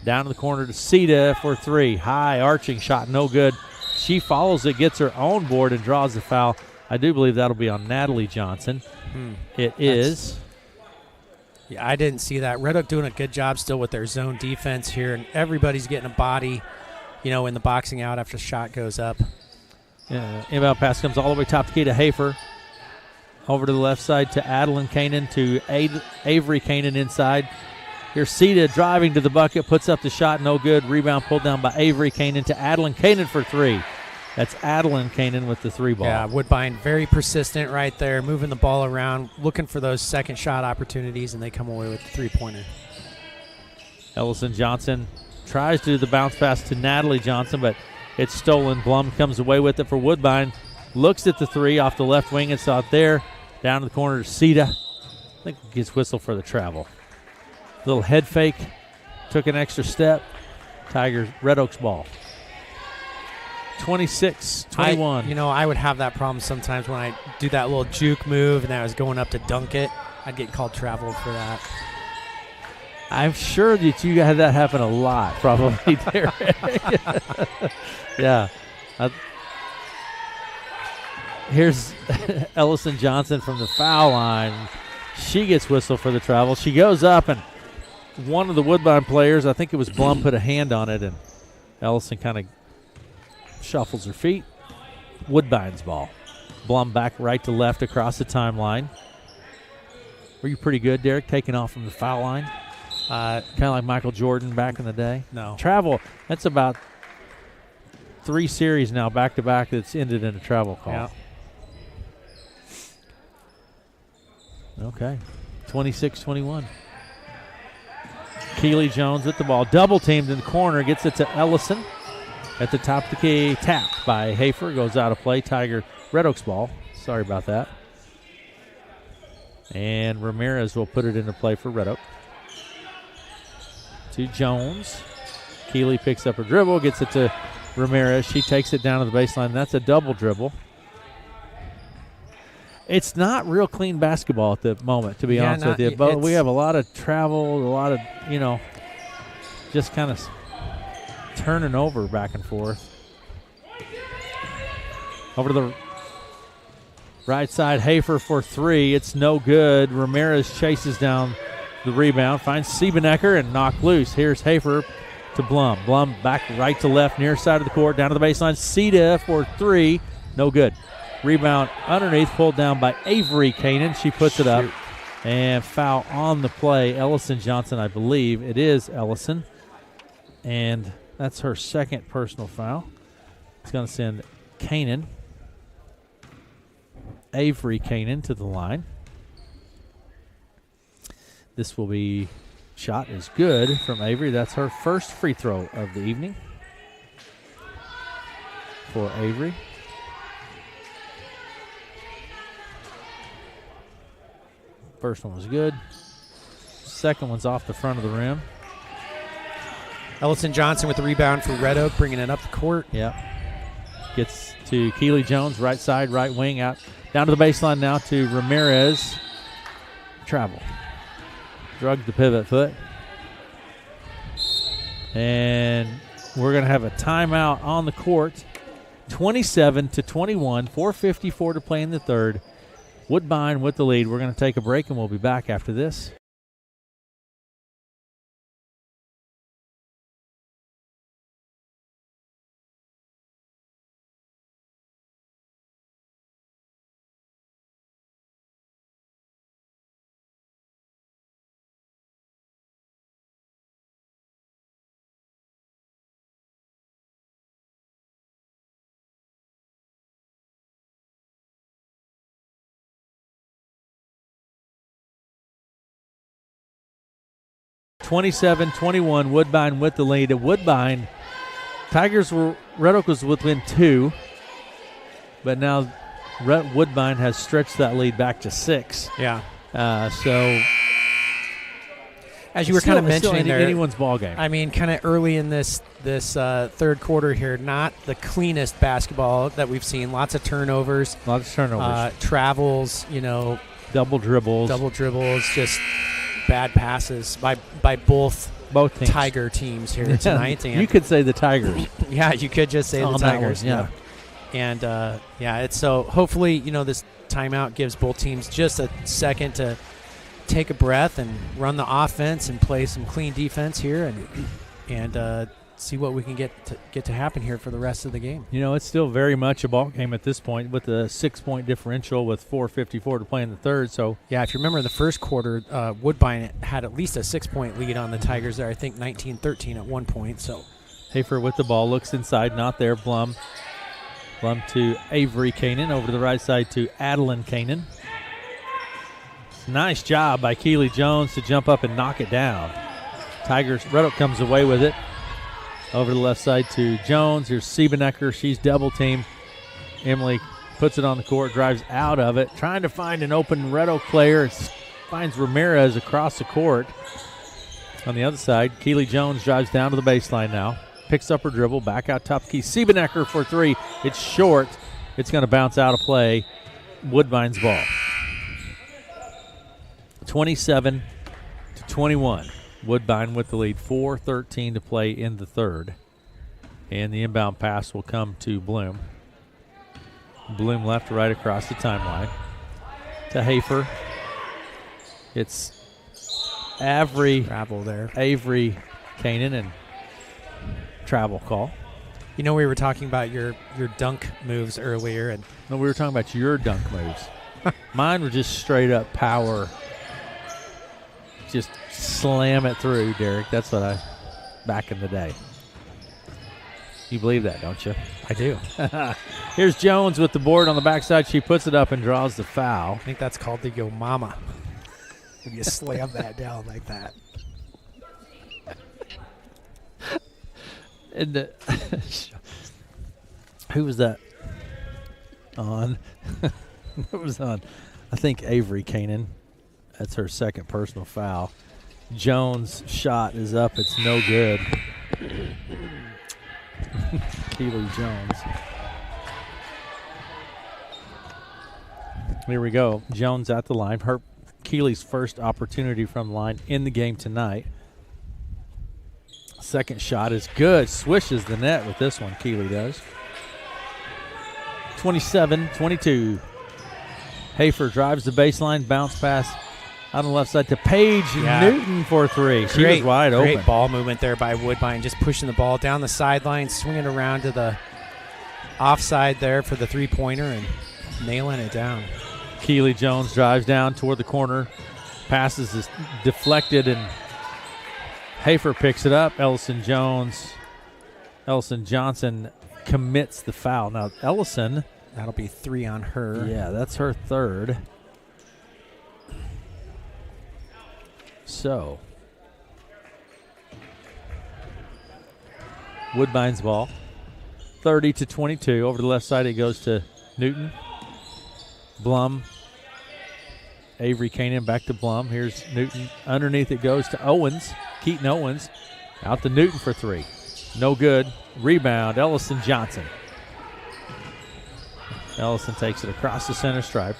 Down to the corner to Sita for 3. High arching shot, no good. She follows it, gets her own board, and draws the foul. I do believe that'll be on Natalie Johnson. It is. Yeah, I didn't see that. Red Oak doing a good job still with their zone defense here, and everybody's getting a body, in the boxing out after the shot goes up. Yeah, inbound pass comes all the way top the key to Hafer. Over to the left side to Adeline Kanan to Avery Kanan inside. Here's Sita driving to the bucket, puts up the shot, no good. Rebound pulled down by Avery Kanan to Adeline Kanan for 3. That's Adeline Kanan with the 3 ball. Yeah, Woodbine very persistent right there, moving the ball around, looking for those second shot opportunities, and they come away with the 3-pointer. Ellison Johnson tries to do the bounce pass to Natalie Johnson, but it's stolen. Blum comes away with it for Woodbine. Looks at the 3 off the left wing. It's out there. Down to the corner to Sita. I think he gets whistled for the travel. Little head fake. Took an extra step. Tigers, Red Oaks ball. 26-21. I would have that problem sometimes when I do that little juke move and I was going up to dunk it. I'd get called travel for that. I'm sure that you had that happen a lot, probably, Derek. Yeah. Here's Ellison Johnson from the foul line. She gets whistled for the travel. She goes up, and one of the Woodbine players, I think it was Blum, put a hand on it, and Ellison kind of shuffles her feet. Woodbine's ball. Blum back right to left across the timeline. Were you pretty good, Derek, taking off from the foul line? Kind of like Michael Jordan back in the day? No. Travel, that's about 3 series now back-to-back that's ended in a travel call. Yeah. Okay. 26-21. Keely Jones with the ball. Double teamed in the corner. Gets it to Ellison. At the top of the key. Tapped by Hafer. Goes out of play. Tiger Red Oaks ball. Sorry about that. And Ramirez will put it into play for Red Oak. To Jones. Keely picks up a dribble. Gets it to Ramirez. She takes it down to the baseline. That's a double dribble. It's not real clean basketball at the moment, to be honest with you. But we have a lot of travel, a lot of, just kind of turning over back and forth. Over to the right side, Hafer for three. It's no good. Ramirez chases down the rebound, finds Siebenecker and knocked loose. Here's Hafer to Blum. Blum back right to left, near side of the court, down to the baseline. Sita for three. No good. Rebound underneath, pulled down by Avery Kanan. She puts it up. And foul on the play. Ellison Johnson, I believe. It is Ellison. And that's her second personal foul. It's going to send Kanan, Avery Kanan, to the line. This will be shot is good from Avery. That's her first free throw of the evening for Avery. First one was good. Second one's off the front of the rim. Ellison Johnson with the rebound for Red Oak, bringing it up the court. Yep. Gets to Keely Jones, right side, right wing, out down to the baseline now to Ramirez. Travel. Drug the pivot foot. And we're going to have a timeout on the court. 27-21, 4:54 to play in the third. Woodbine with the lead. We're going to take a break, and we'll be back after this. (27-21), Woodbine with the lead. At Woodbine, Red Oak was within two, but now Woodbine has stretched that lead back to 6. Yeah. So, as you were kind of mentioning there, there, anyone's ball game. I mean, kind of early in this third quarter here, not the cleanest basketball that we've seen. Lots of turnovers. Travels, double dribbles, just bad passes by both teams. Tiger teams here tonight. And you could say the Tigers. Yeah, you could just say the Tigers. Yeah. And, it's so hopefully, this timeout gives both teams just a second to take a breath and run the offense and play some clean defense here and see what we can get to happen here for the rest of the game. It's still very much a ball game at this point with a 6-point differential with 4:54 to play in the third. So, yeah, if you remember the first quarter, Woodbine had at least a 6-point lead on the Tigers there. I think 19-13 at one point. So, Hafer with the ball, looks inside, not there. Blum to Avery Kanan, over to the right side to Adeline Kanan. Nice job by Keely Jones to jump up and knock it down. Red Oak comes away with it. Over to the left side to Jones. Here's Siebenecker. She's double teamed. Emily puts it on the court, drives out of it, trying to find an open Red Oak player. Finds Ramirez across the court. On the other side, Keely Jones drives down to the baseline now. Picks up her dribble, back out top key. Siebenecker for three. It's short. It's going to bounce out of play. Woodbine's ball. 27-21. Woodbine with the lead, 4:13 to play in the third. And the inbound pass will come to Bloom. Bloom left to right across the timeline to Hafer. It's Avery Kanan and travel call. We were talking about your dunk moves earlier. No, we were talking about your dunk moves. Mine were just straight up power. Just slam it through, Derek. That's what back in the day. You believe that, don't you? I do. Here's Jones with the board on the backside. She puts it up and draws the foul. I think that's called the Yo Mama. When you slam that down like that. And who was that on? It was on, I think, Avery Kanan. That's her second personal foul. Jones' shot is up. It's no good. Keely Jones. Here we go. Jones at the line. Keeley's first opportunity from the line in the game tonight. Second shot is good. Swishes the net with this one, Keeley does. 27-22. Hafer drives the baseline, bounce pass on the left side to Paige Newton for three. She was wide open. Great ball movement there by Woodbine, just pushing the ball down the sideline, swinging around to the offside there for the three-pointer and nailing it down. Keeley Jones drives down toward the corner. Passes is deflected, and Hafer picks it up. Ellison Johnson commits the foul. Now, Ellison. That'll be 3 on her. Yeah, that's her third. So, Woodbine's ball. 30-22. Over the left side, it goes to Newton. Blum. Avery Kanan back to Blum. Here's Newton. Underneath it goes to Owens. Keaton Owens. Out to Newton for three. No good. Rebound, Ellison Johnson. Ellison takes it across the center stripe.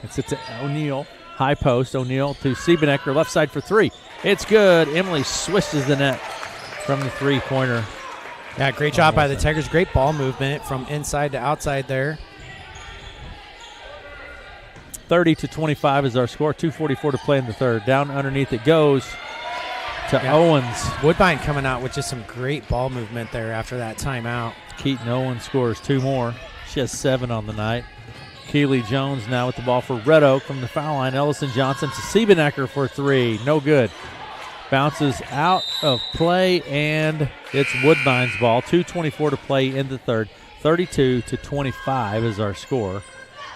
It's to O'Neal. High post. O'Neal to Siebenecker. Left side for three. It's good. Emily swishes the net from the three-pointer. Yeah, great job by the Tigers. Great ball movement from inside to outside there. 30-25 is our score. 2:44 to play in the third. Down underneath it goes to Owens. Woodbine coming out with just some great ball movement there after that timeout. Keaton Owens scores two more. She has 7 on the night. Keeley Jones now with the ball for Red Oak from the foul line. Ellison Johnson to Siebenecker for three. No good. Bounces out of play, and it's Woodbine's ball. 2:24 to play in the third. 32-25 is our score.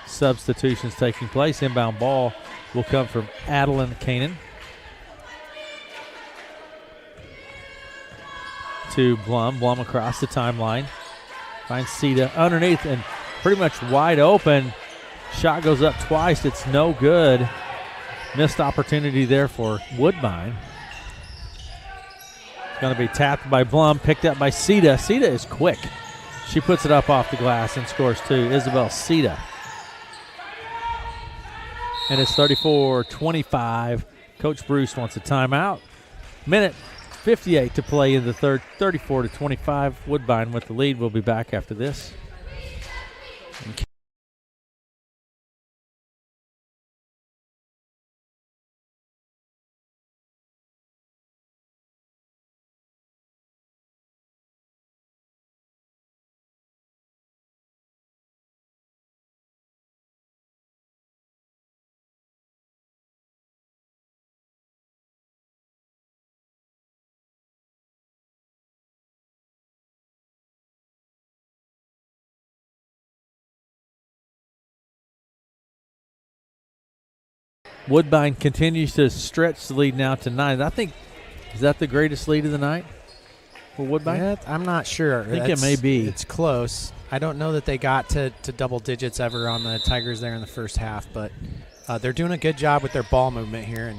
Substitutions taking place. Inbound ball will come from Adeline Kanan to Blum. Blum across the timeline. Finds Sita underneath and pretty much wide open. Shot goes up twice. It's no good. Missed opportunity there for Woodbine. It's going to be tapped by Blum, picked up by Sita. Sita is quick. She puts it up off the glass and scores two. Isabel Sita. And it's 34-25. Coach Bruce wants a timeout. Minute 58 to play in the third. 34-25. Woodbine with the lead. We'll be back after this. Woodbine continues to stretch the lead now to 9. I think, is that the greatest lead of the night for Woodbine? Yeah, I'm not sure. I think it may be. It's close. I don't know that they got to double digits ever on the Tigers there in the first half, but they're doing a good job with their ball movement here. And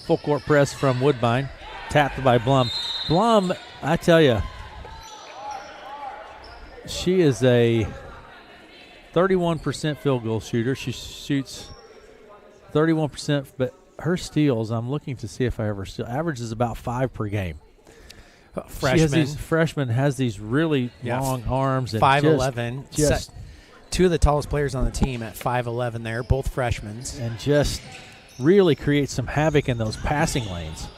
full court press from Woodbine, tapped by Blum. Blum, I tell you, she is a 31% field goal shooter. She shoots 31%, but her steals, I'm looking to see if I ever steal, averages about 5 per game. Freshman has these really long arms. And 5'11". Just two of the tallest players on the team at 5'11" there, both freshmen. And just really creates some havoc in those passing lanes.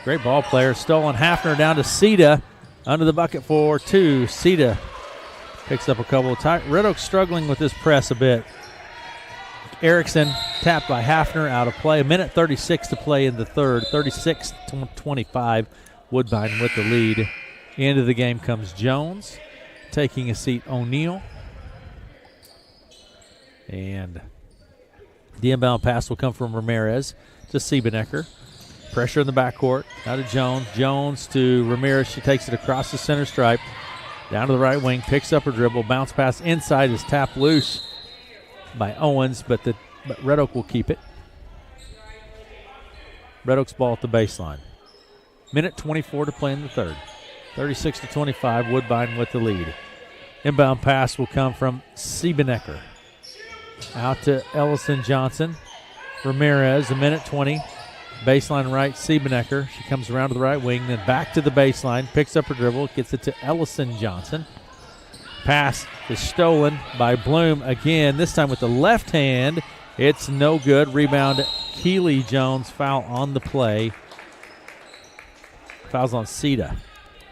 Great ball player. Stolen Hafner down to Sita. Under the bucket for 2. Sita picks up a couple of times. Red Oak struggling with this press a bit. Erickson tapped by Hafner, out of play. A minute 36 to play in the third. 36-25. Woodbine with the lead. End of the game comes Jones. Taking a seat, O'Neal. And the inbound pass will come from Ramirez to Siebenecker. Pressure in the backcourt. Out to Jones. Jones to Ramirez. She takes it across the center stripe. Down to the right wing. Picks up her dribble. Bounce pass inside is tapped loose by Owens, but Red Oak will keep it. Red Oak's ball at the baseline. Minute 24 to play in the third. 36-25, Woodbine with the lead. Inbound pass will come from Siebenecker. Out to Ellison Johnson. Ramirez, 1:20. Baseline right, Siebenecker. She comes around to the right wing, then back to the baseline, picks up her dribble, gets it to Ellison Johnson. Pass is stolen by Bloom again, this time with the left hand. It's no good. Rebound, Keely Jones, foul on the play. Fouls on Sita.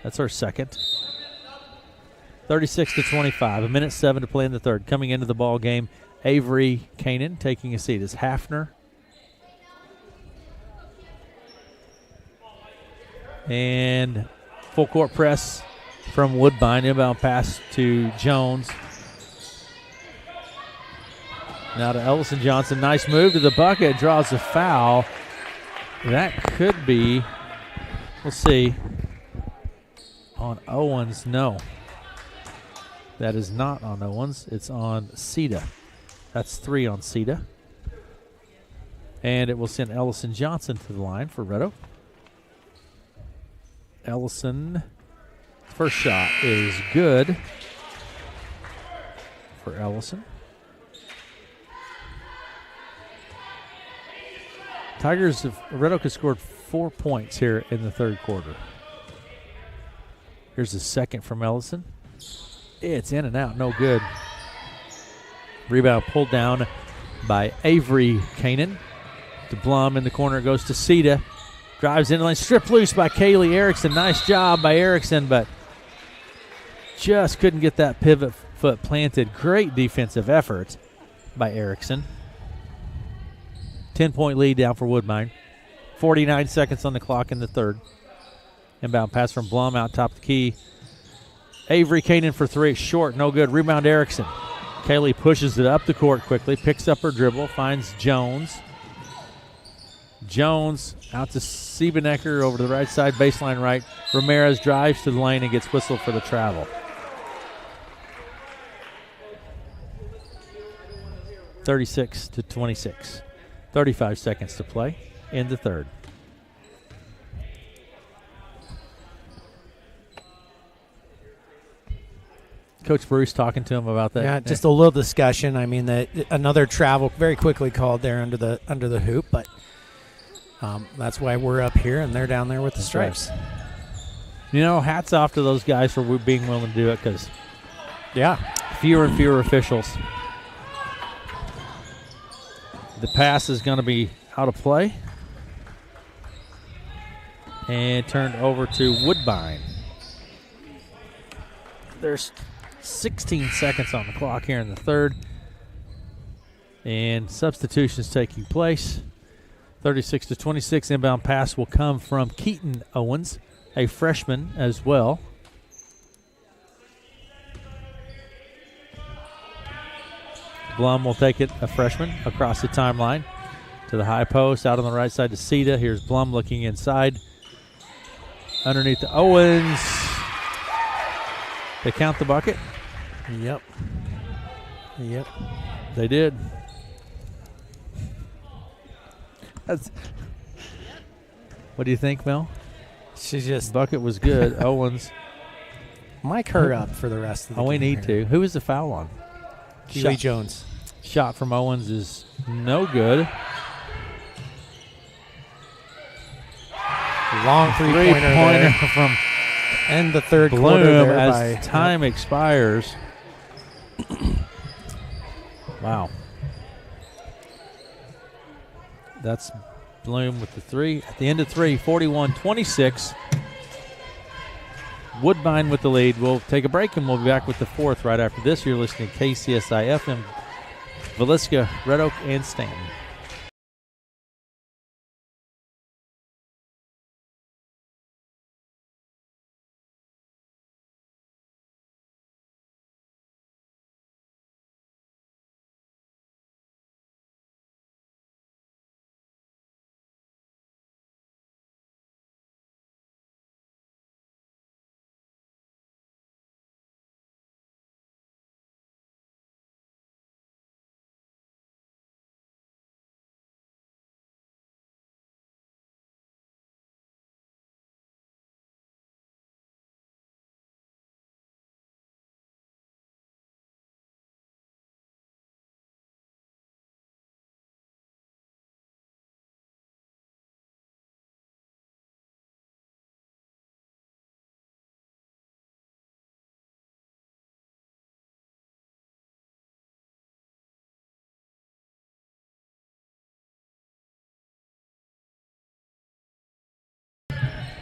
That's her second. 36-25, 1:07 to play in the third. Coming into the ball game, Avery Kanan taking a seat as Hafner. And full court press from Woodbine. Inbound pass to Jones. Now to Ellison Johnson. Nice move to the bucket. Draws a foul. That could be, we'll see, on Owens. No. That is not on Owens. It's on Sita. That's 3 on Sita. And it will send Ellison Johnson to the line for Red Oak. Ellison, first shot is good for Ellison. Tigers of Red Oak has scored 4 points here in the third quarter. Here's the second from Ellison. It's in and out, no good. Rebound pulled down by Avery Kanan. To Blum in the corner, goes to Sita. Drives in the lane, stripped loose by Kaylee Erickson. Nice job by Erickson, but just couldn't get that pivot foot planted. Great defensive effort by Erickson. 10-point lead down for Woodbine. 49 seconds on the clock in the third. Inbound pass from Blum out top of the key. Avery Kanan for 3, short, no good. Rebound Erickson. Kaylee pushes it up the court quickly, picks up her dribble, finds Jones. Jones out to Siebenecker over to the right side, baseline right. Ramirez drives to the lane and gets whistled for the travel. 36-26. 35 seconds to play in the third. Coach Bruce talking to him about that. Yeah, just a little discussion. I mean, another travel very quickly called there under the hoop, but that's why we're up here and they're down there with the stripes. Right. You know, hats off to those guys for being willing to do it because, yeah, fewer and fewer officials. The pass is going to be out of play and turned over to Woodbine. There's 16 seconds on the clock here in the third, and substitutions taking place. 36-26, inbound pass will come from Keaton Owens, a freshman as well. Blum will take it, a freshman, across the timeline to the high post, out on the right side to Sita. Here's Blum looking inside. Underneath to Owens. They count the bucket? Yep. They did. What do you think, Mel? She's just bucket was good. Owens. Mic her up for the rest of the game. We need to. Who is the foul on? Keely Jones. Shot from Owens is no good. Long three-pointer from end the third Bloom quarter there as time expires. Wow. That's Bloom with the three. At the end of three, 41-26. Woodbine with the lead. We'll take a break and we'll be back with the fourth right after this. You're listening to KCSI FM, Villisca, Red Oak, and Stanton.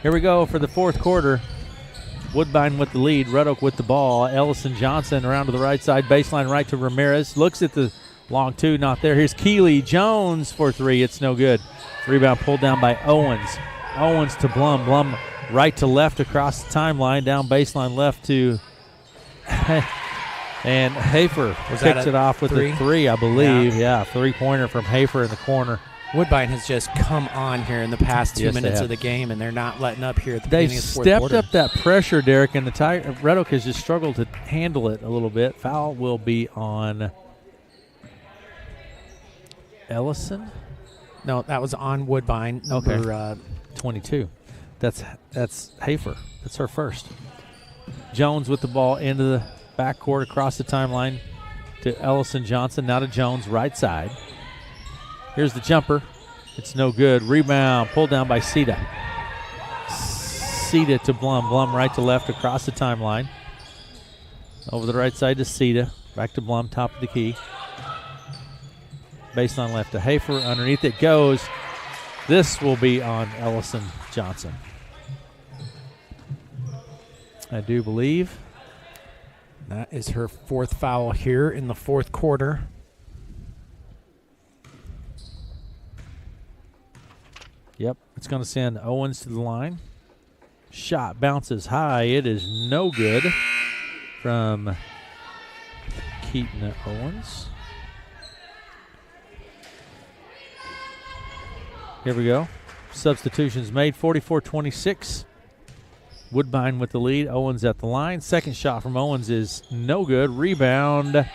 Here we go for the fourth quarter. Woodbine with the lead. Red Oak with the ball. Ellison Johnson around to the right side. Baseline right to Ramirez. Looks at the long two. Not there. Here's Keeley Jones for three. It's no good. Rebound pulled down by Owens. Owens to Blum. Blum right to left across the timeline. Down baseline left to and Hafer picks it off with a three, I believe. Yeah, three-pointer from Hafer in the corner. Woodbine has just come on here in the past 2 minutes of the game, and they're not letting up here at the beginning of the fourth quarter. They've stepped up that pressure, Derek, and the Red Oak has just struggled to handle it a little bit. Foul will be on Ellison. No, that was on Woodbine, number 22. That's Hafer. That's her first. Jones with the ball into the backcourt across the timeline to Ellison Johnson. Now to Jones, right side. Here's the jumper. It's no good. Rebound pulled down by Sita. Sita to Blum. Blum right to left across the timeline. Over the right side to Sita. Back to Blum, top of the key. Baseline left to Hafer. Underneath it goes. This will be on Ellison Johnson, I do believe. That is her fourth foul here in the fourth quarter. Yep, it's going to send Owens to the line. Shot bounces high. It is no good from Keaton Owens. Here we go. Substitutions made, 44-26. Woodbine with the lead. Owens at the line. Second shot from Owens is no good. Rebound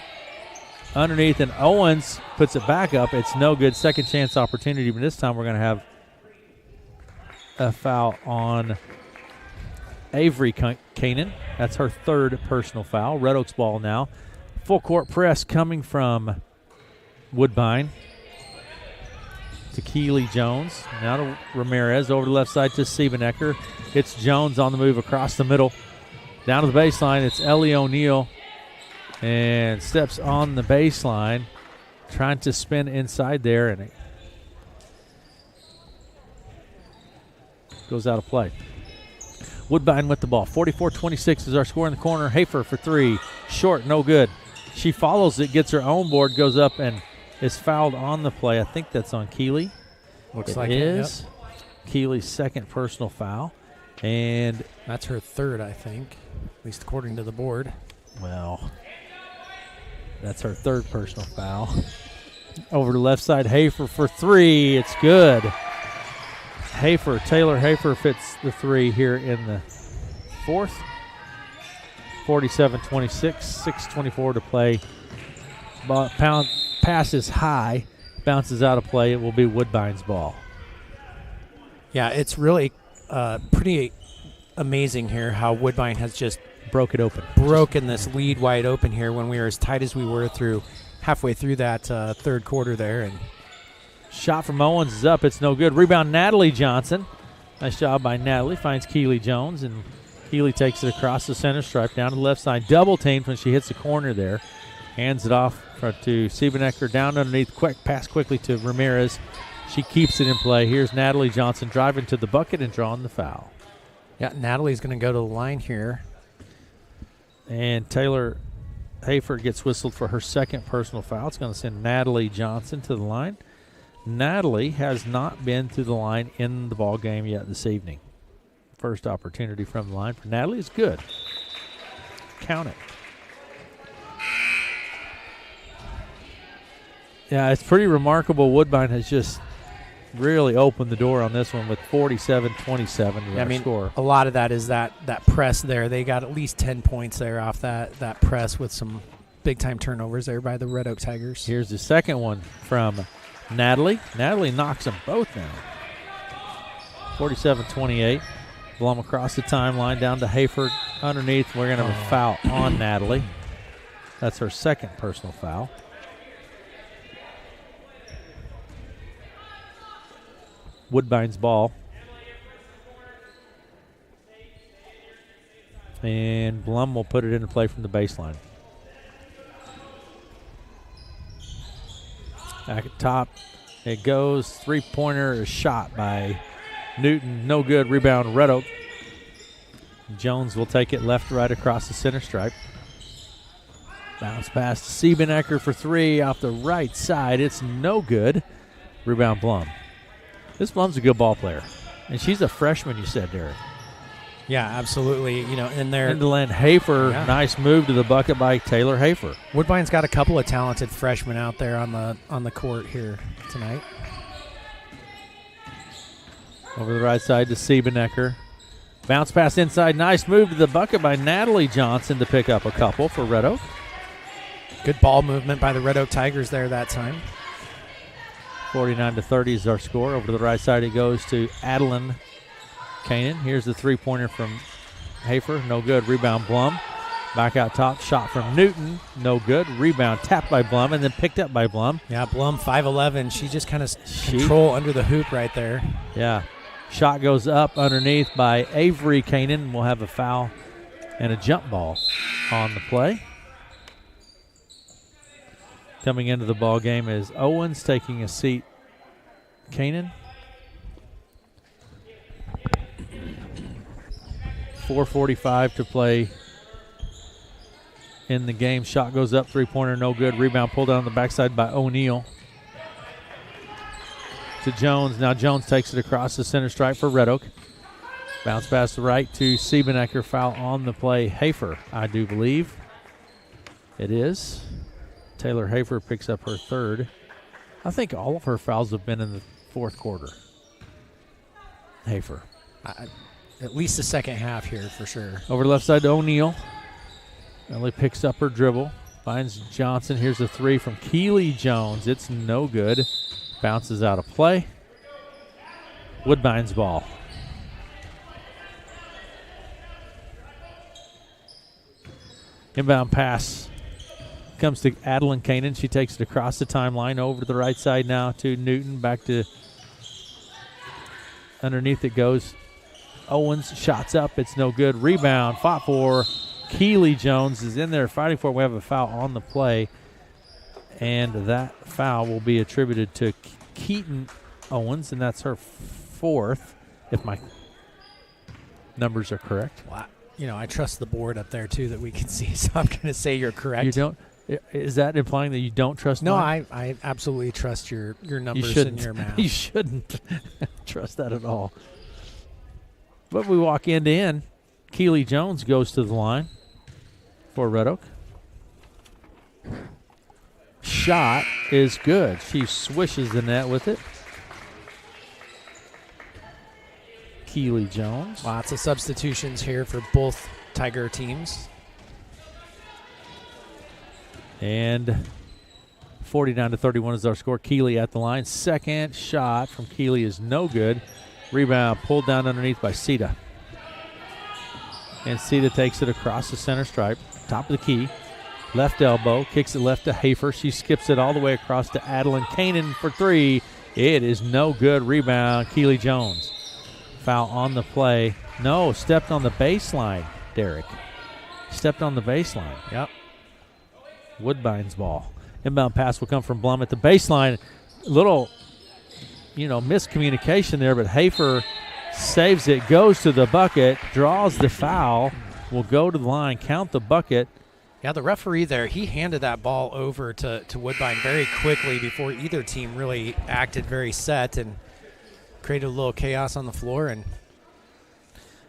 underneath, and Owens puts it back up. It's no good. Second chance opportunity, but this time we're going to have a foul on Avery Kanan. That's her third personal foul. Red Oaks ball now. Full court press coming from Woodbine to Keeley Jones. Now to Ramirez. Over the left side to Siebenecker. It's Jones on the move across the middle. Down to the baseline. It's Ellie O'Neill. And steps on the baseline. Trying to spin inside there. And it goes out of play. Woodbine with the ball. 44-26 is our score in the corner. Hafer for three. Short, no good. She follows it, gets her own board, goes up and is fouled on the play. I think that's on Keeley. Looks like it is. Yep. Keeley's second personal foul. And that's her third, I think, at least according to the board. Well, that's her third personal foul. Over the left side, Hafer for three. It's good. Taylor Hafer fits the three here in the fourth. 47-26, 6:24 to play. Pass is high, bounces out of play. It will be Woodbine's ball. Yeah, it's really pretty amazing here how Woodbine has just broken this lead wide open here when we were as tight as we were halfway through that third quarter there. And shot from Owens is up. It's no good. Rebound, Natalie Johnson. Nice job by Natalie. Finds Keeley Jones, and Keeley takes it across the center stripe down to the left side. Double teamed when she hits the corner there. Hands it off to Siebenecker. Down underneath. Quick pass quickly to Ramirez. She keeps it in play. Here's Natalie Johnson driving to the bucket and drawing the foul. Yeah, Natalie's going to go to the line here. And Taylor Hafer gets whistled for her second personal foul. It's going to send Natalie Johnson to the line. Natalie has not been to the line in the ball game yet this evening. First opportunity from the line for Natalie is good. Count it. Yeah, it's pretty remarkable. Woodbine has just really opened the door on this one with 47-27 score. A lot of that is that press there. They got at least 10 points there off that press with some big-time turnovers there by the Red Oak Tigers. Here's the second one from Natalie. Natalie knocks them both down. 47-28. Blum across the timeline down to Hafer underneath. We're going to have a foul on Natalie. That's her second personal foul. Woodbine's ball. And Blum will put it into play from the baseline. Back at top, it goes. Three-pointer is shot by Newton, no good. Rebound, Red Oak. Jones will take it left, right across the center stripe. Bounce pass to Siebenecker for three off the right side. It's no good. Rebound, Blum. This Blum's a good ball player. And she's a freshman, you said, Derek. Yeah, absolutely. You know, in there. Indolent Hafer, nice move to the bucket by Taylor Hafer. Woodbine's got a couple of talented freshmen out there on the court here tonight. Over the right side to Siebenecker. Bounce pass inside. Nice move to the bucket by Natalie Johnson to pick up a couple for Red Oak. Good ball movement by the Red Oak Tigers there that time. 49-30 is our score. Over to the right side it goes to Adeline Kanan. Here's the three-pointer from Hafer. No good. Rebound, Blum. Back out top. Shot from Newton. No good. Rebound tapped by Blum and then picked up by Blum. Yeah, Blum, 5'11". She just kind of control under the hoop right there. Yeah. Shot goes up underneath by Avery Kanan. We'll have a foul and a jump ball on the play. Coming into the ball game is Owens taking a seat. Kanan. 4:45 to play in the game. Shot goes up, three-pointer, no good. Rebound pulled down on the backside by O'Neal. To Jones. Now Jones takes it across the center stripe for Red Oak. Bounce pass to right to Siebenecker. Foul on the play. Hafer, I do believe. It is. Taylor Hafer picks up her third. I think all of her fouls have been in the fourth quarter. Hafer. At least the second half here for sure. Over left side to O'Neal. Ellie picks up her dribble. Finds Johnson. Here's a three from Keely Jones. It's no good. Bounces out of play. Woodbine's ball. Inbound pass comes to Adeline Kanan. She takes it across the timeline over to the right side now to Newton. Back to underneath it goes. Owens shots up. It's no good. Rebound fought for. Keely Jones is in there fighting for it. We have a foul on the play. And that foul will be attributed to Keaton Owens, and that's her fourth, if my numbers are correct. Well, I trust the board up there, too, that we can see, so I'm going to say you're correct. You don't? Is that implying that you don't trust mine? No, I absolutely trust your numbers and your math. You shouldn't trust that at all. But we walk end to end. Keely Jones goes to the line for Red Oak. Shot is good. She swishes the net with it. Keely Jones. Lots of substitutions here for both Tiger teams. And 49-31 is our score. Keely at the line. Second shot from Keely is no good. Rebound pulled down underneath by Sita. And Sita takes it across the center stripe. Top of the key. Left elbow, kicks it left to Hafer. She skips it all the way across to Adeline Kanan for three. It is no good. Rebound, Keely Jones. Foul on the play. No, stepped on the baseline, Derek. Stepped on the baseline. Yep. Woodbine's ball. Inbound pass will come from Blum at the baseline. Little, miscommunication there, but Hafer saves it, goes to the bucket, draws the foul, will go to the line, count the bucket. Yeah, the referee there, he handed that ball over to Woodbine very quickly before either team really acted very set and created a little chaos on the floor. And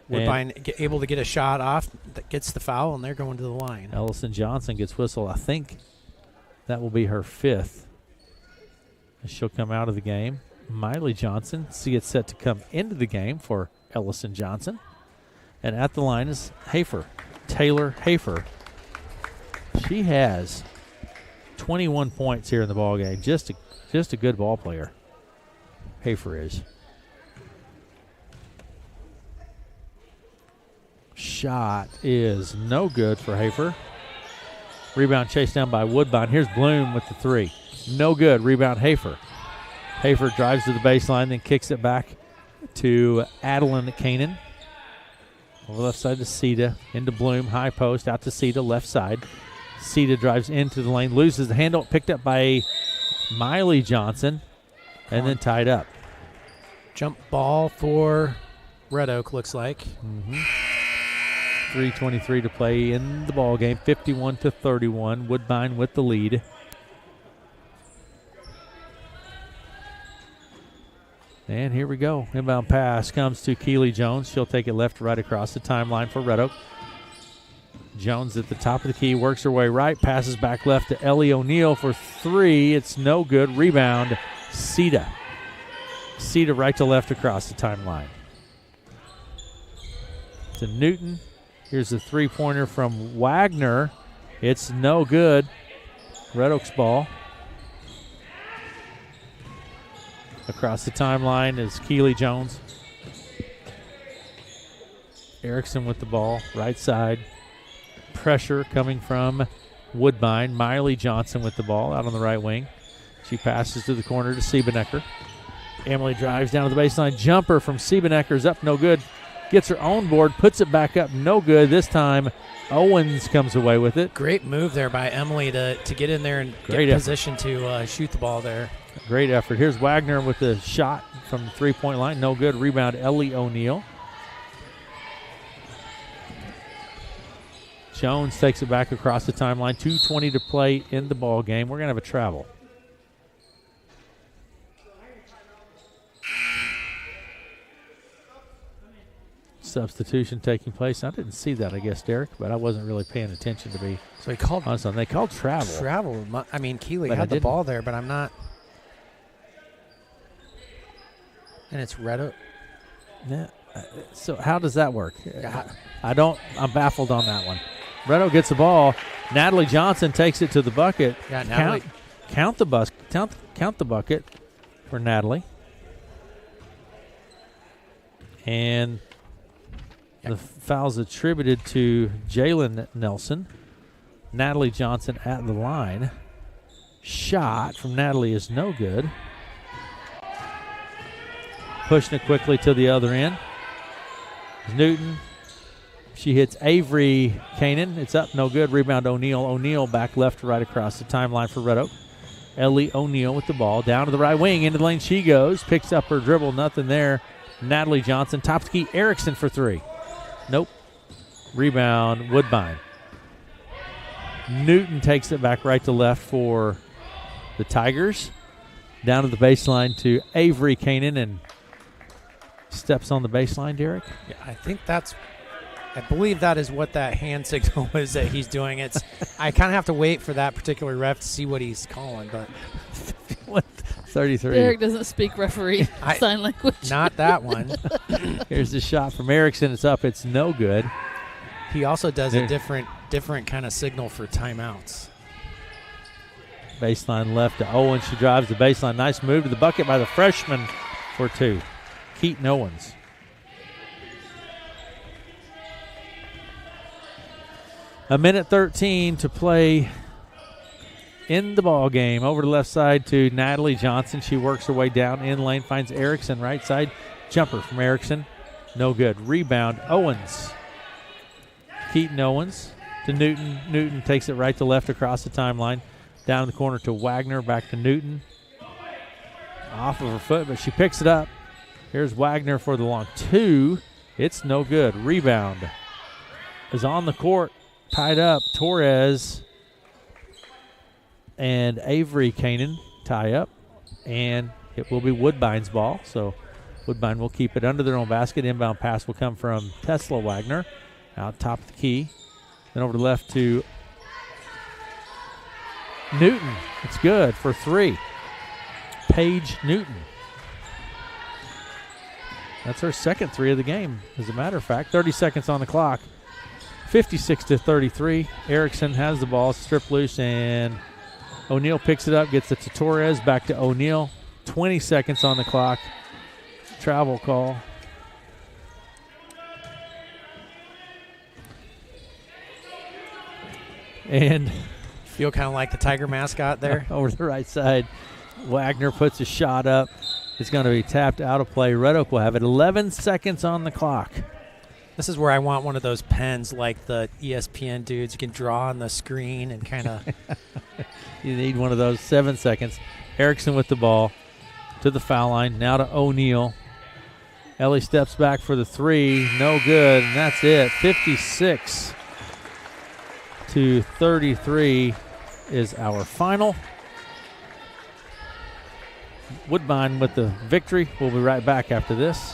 Woodbine able to get a shot off that gets the foul, and they're going to the line. Ellison Johnson gets whistled. I think that will be her fifth. She'll come out of the game. Miley Johnson gets set to come into the game for Ellison Johnson. And at the line is Hafer, Taylor Hafer. She has 21 points here in the ball game. Just a good ball player. Hafer is. Shot is no good for Hafer. Rebound chased down by Woodbine. Here's Bloom with the three. No good. Rebound Hafer. Hafer drives to the baseline, then kicks it back to Adeline Kanan. On the left side to Sita. Into Bloom. High post. Out to Sita. Left side. Sita drives into the lane. Loses the handle. Picked up by Miley Johnson. And then tied up. Jump ball for Red Oak, looks like. 3:23 to play in the ball game. 51-31. Woodbine with the lead. And here we go. Inbound pass comes to Keely Jones. She'll take it left to right across the timeline for Red Oak. Jones at the top of the key, works her way right, passes back left to Ellie O'Neill for three. It's no good. Rebound, Sita. Sita right to left across the timeline. To Newton. Here's a three-pointer from Wagner. It's no good. Red Oak's ball. Across the timeline is Keely Jones. Erickson with the ball, right side. Pressure coming from Woodbine. Miley Johnson with the ball out on the right wing. She passes to the corner to Siebenecker. Emily drives down to the baseline. Jumper from Siebenecker's up, no good. Gets her own board, puts it back up, no good. This time, Owens comes away with it. Great move there by Emily to get in there and get in position to shoot the ball there. Great effort. Here's Wagner with the shot from the three-point line. No good. Rebound, Ellie O'Neill. Jones takes it back across the timeline. 2:20 to play in the ball game. We're going to have a travel. Substitution taking place. I didn't see that, I guess, Derek, but I wasn't really paying attention to be. So he called honest. They called travel. Travel. I mean, Keely had the ball there, but I'm not. And it's Red Oak. Yeah. So how does that work? I'm baffled on that one. Red Oak gets the ball. Natalie Johnson takes it to the bucket. Yeah, Natalie. Count the bucket for Natalie. And the foul's attributed to Jalen Nelson. Natalie Johnson at the line. Shot from Natalie is no good. Pushing it quickly to the other end. Newton. She hits Avery Kanan. It's up, no good. Rebound O'Neill. O'Neill back left to right across the timeline for Red Oak. Ellie O'Neill with the ball. Down to the right wing. Into the lane she goes. Picks up her dribble. Nothing there. Natalie Johnson. Top of the key. Erickson for three. Nope. Rebound Woodbine. Newton takes it back right to left for the Tigers. Down to the baseline to Avery Kanan and steps on the baseline, Derek. Yeah, I believe that is what that hand signal is that he's doing. I kind of have to wait for that particular ref to see what he's calling, but 33. Derek doesn't speak referee sign language. Not that one. Here's the shot from Erickson. It's up. It's no good. He also does a different kind of signal for timeouts. Baseline left to Owens. She drives the baseline. Nice move to the bucket by the freshman for two. Keaton Owens. A minute 13 to play in the ball game. Over to the left side to Natalie Johnson. She works her way down in lane, finds Erickson right side. Jumper from Erickson. No good. Rebound, Owens. Keaton Owens to Newton. Newton takes it right to left across the timeline. Down in the corner to Wagner. Back to Newton. Off of her foot, but she picks it up. Here's Wagner for the long two. It's no good. Rebound is on the court. Tied up. Torres and Avery Kanan tie up. And it will be Woodbine's ball. So Woodbine will keep it under their own basket. Inbound pass will come from Tesla Wagner. Out top of the key. Then over to the left to Newton. It's good for three. Paige Newton. That's her second three of the game, as a matter of fact. 30 seconds on the clock. 56-33. Erickson has the ball, stripped loose, and O'Neill picks it up, gets it to Torres, back to O'Neill. 20 seconds on the clock. Travel call. And feel kind of like the Tiger mascot there. Over the right side, Wagner puts a shot up. It's going to be tapped out of play. Red Oak will have it. 11 seconds on the clock. This is where I want one of those pens like the ESPN dudes. You can draw on the screen and kind of. You need one of those. 7 seconds. Erickson with the ball to the foul line. Now to O'Neill. Ellie steps back for the three. No good, and that's it. 56-33 is our final. Woodbine with the victory. We'll be right back after this.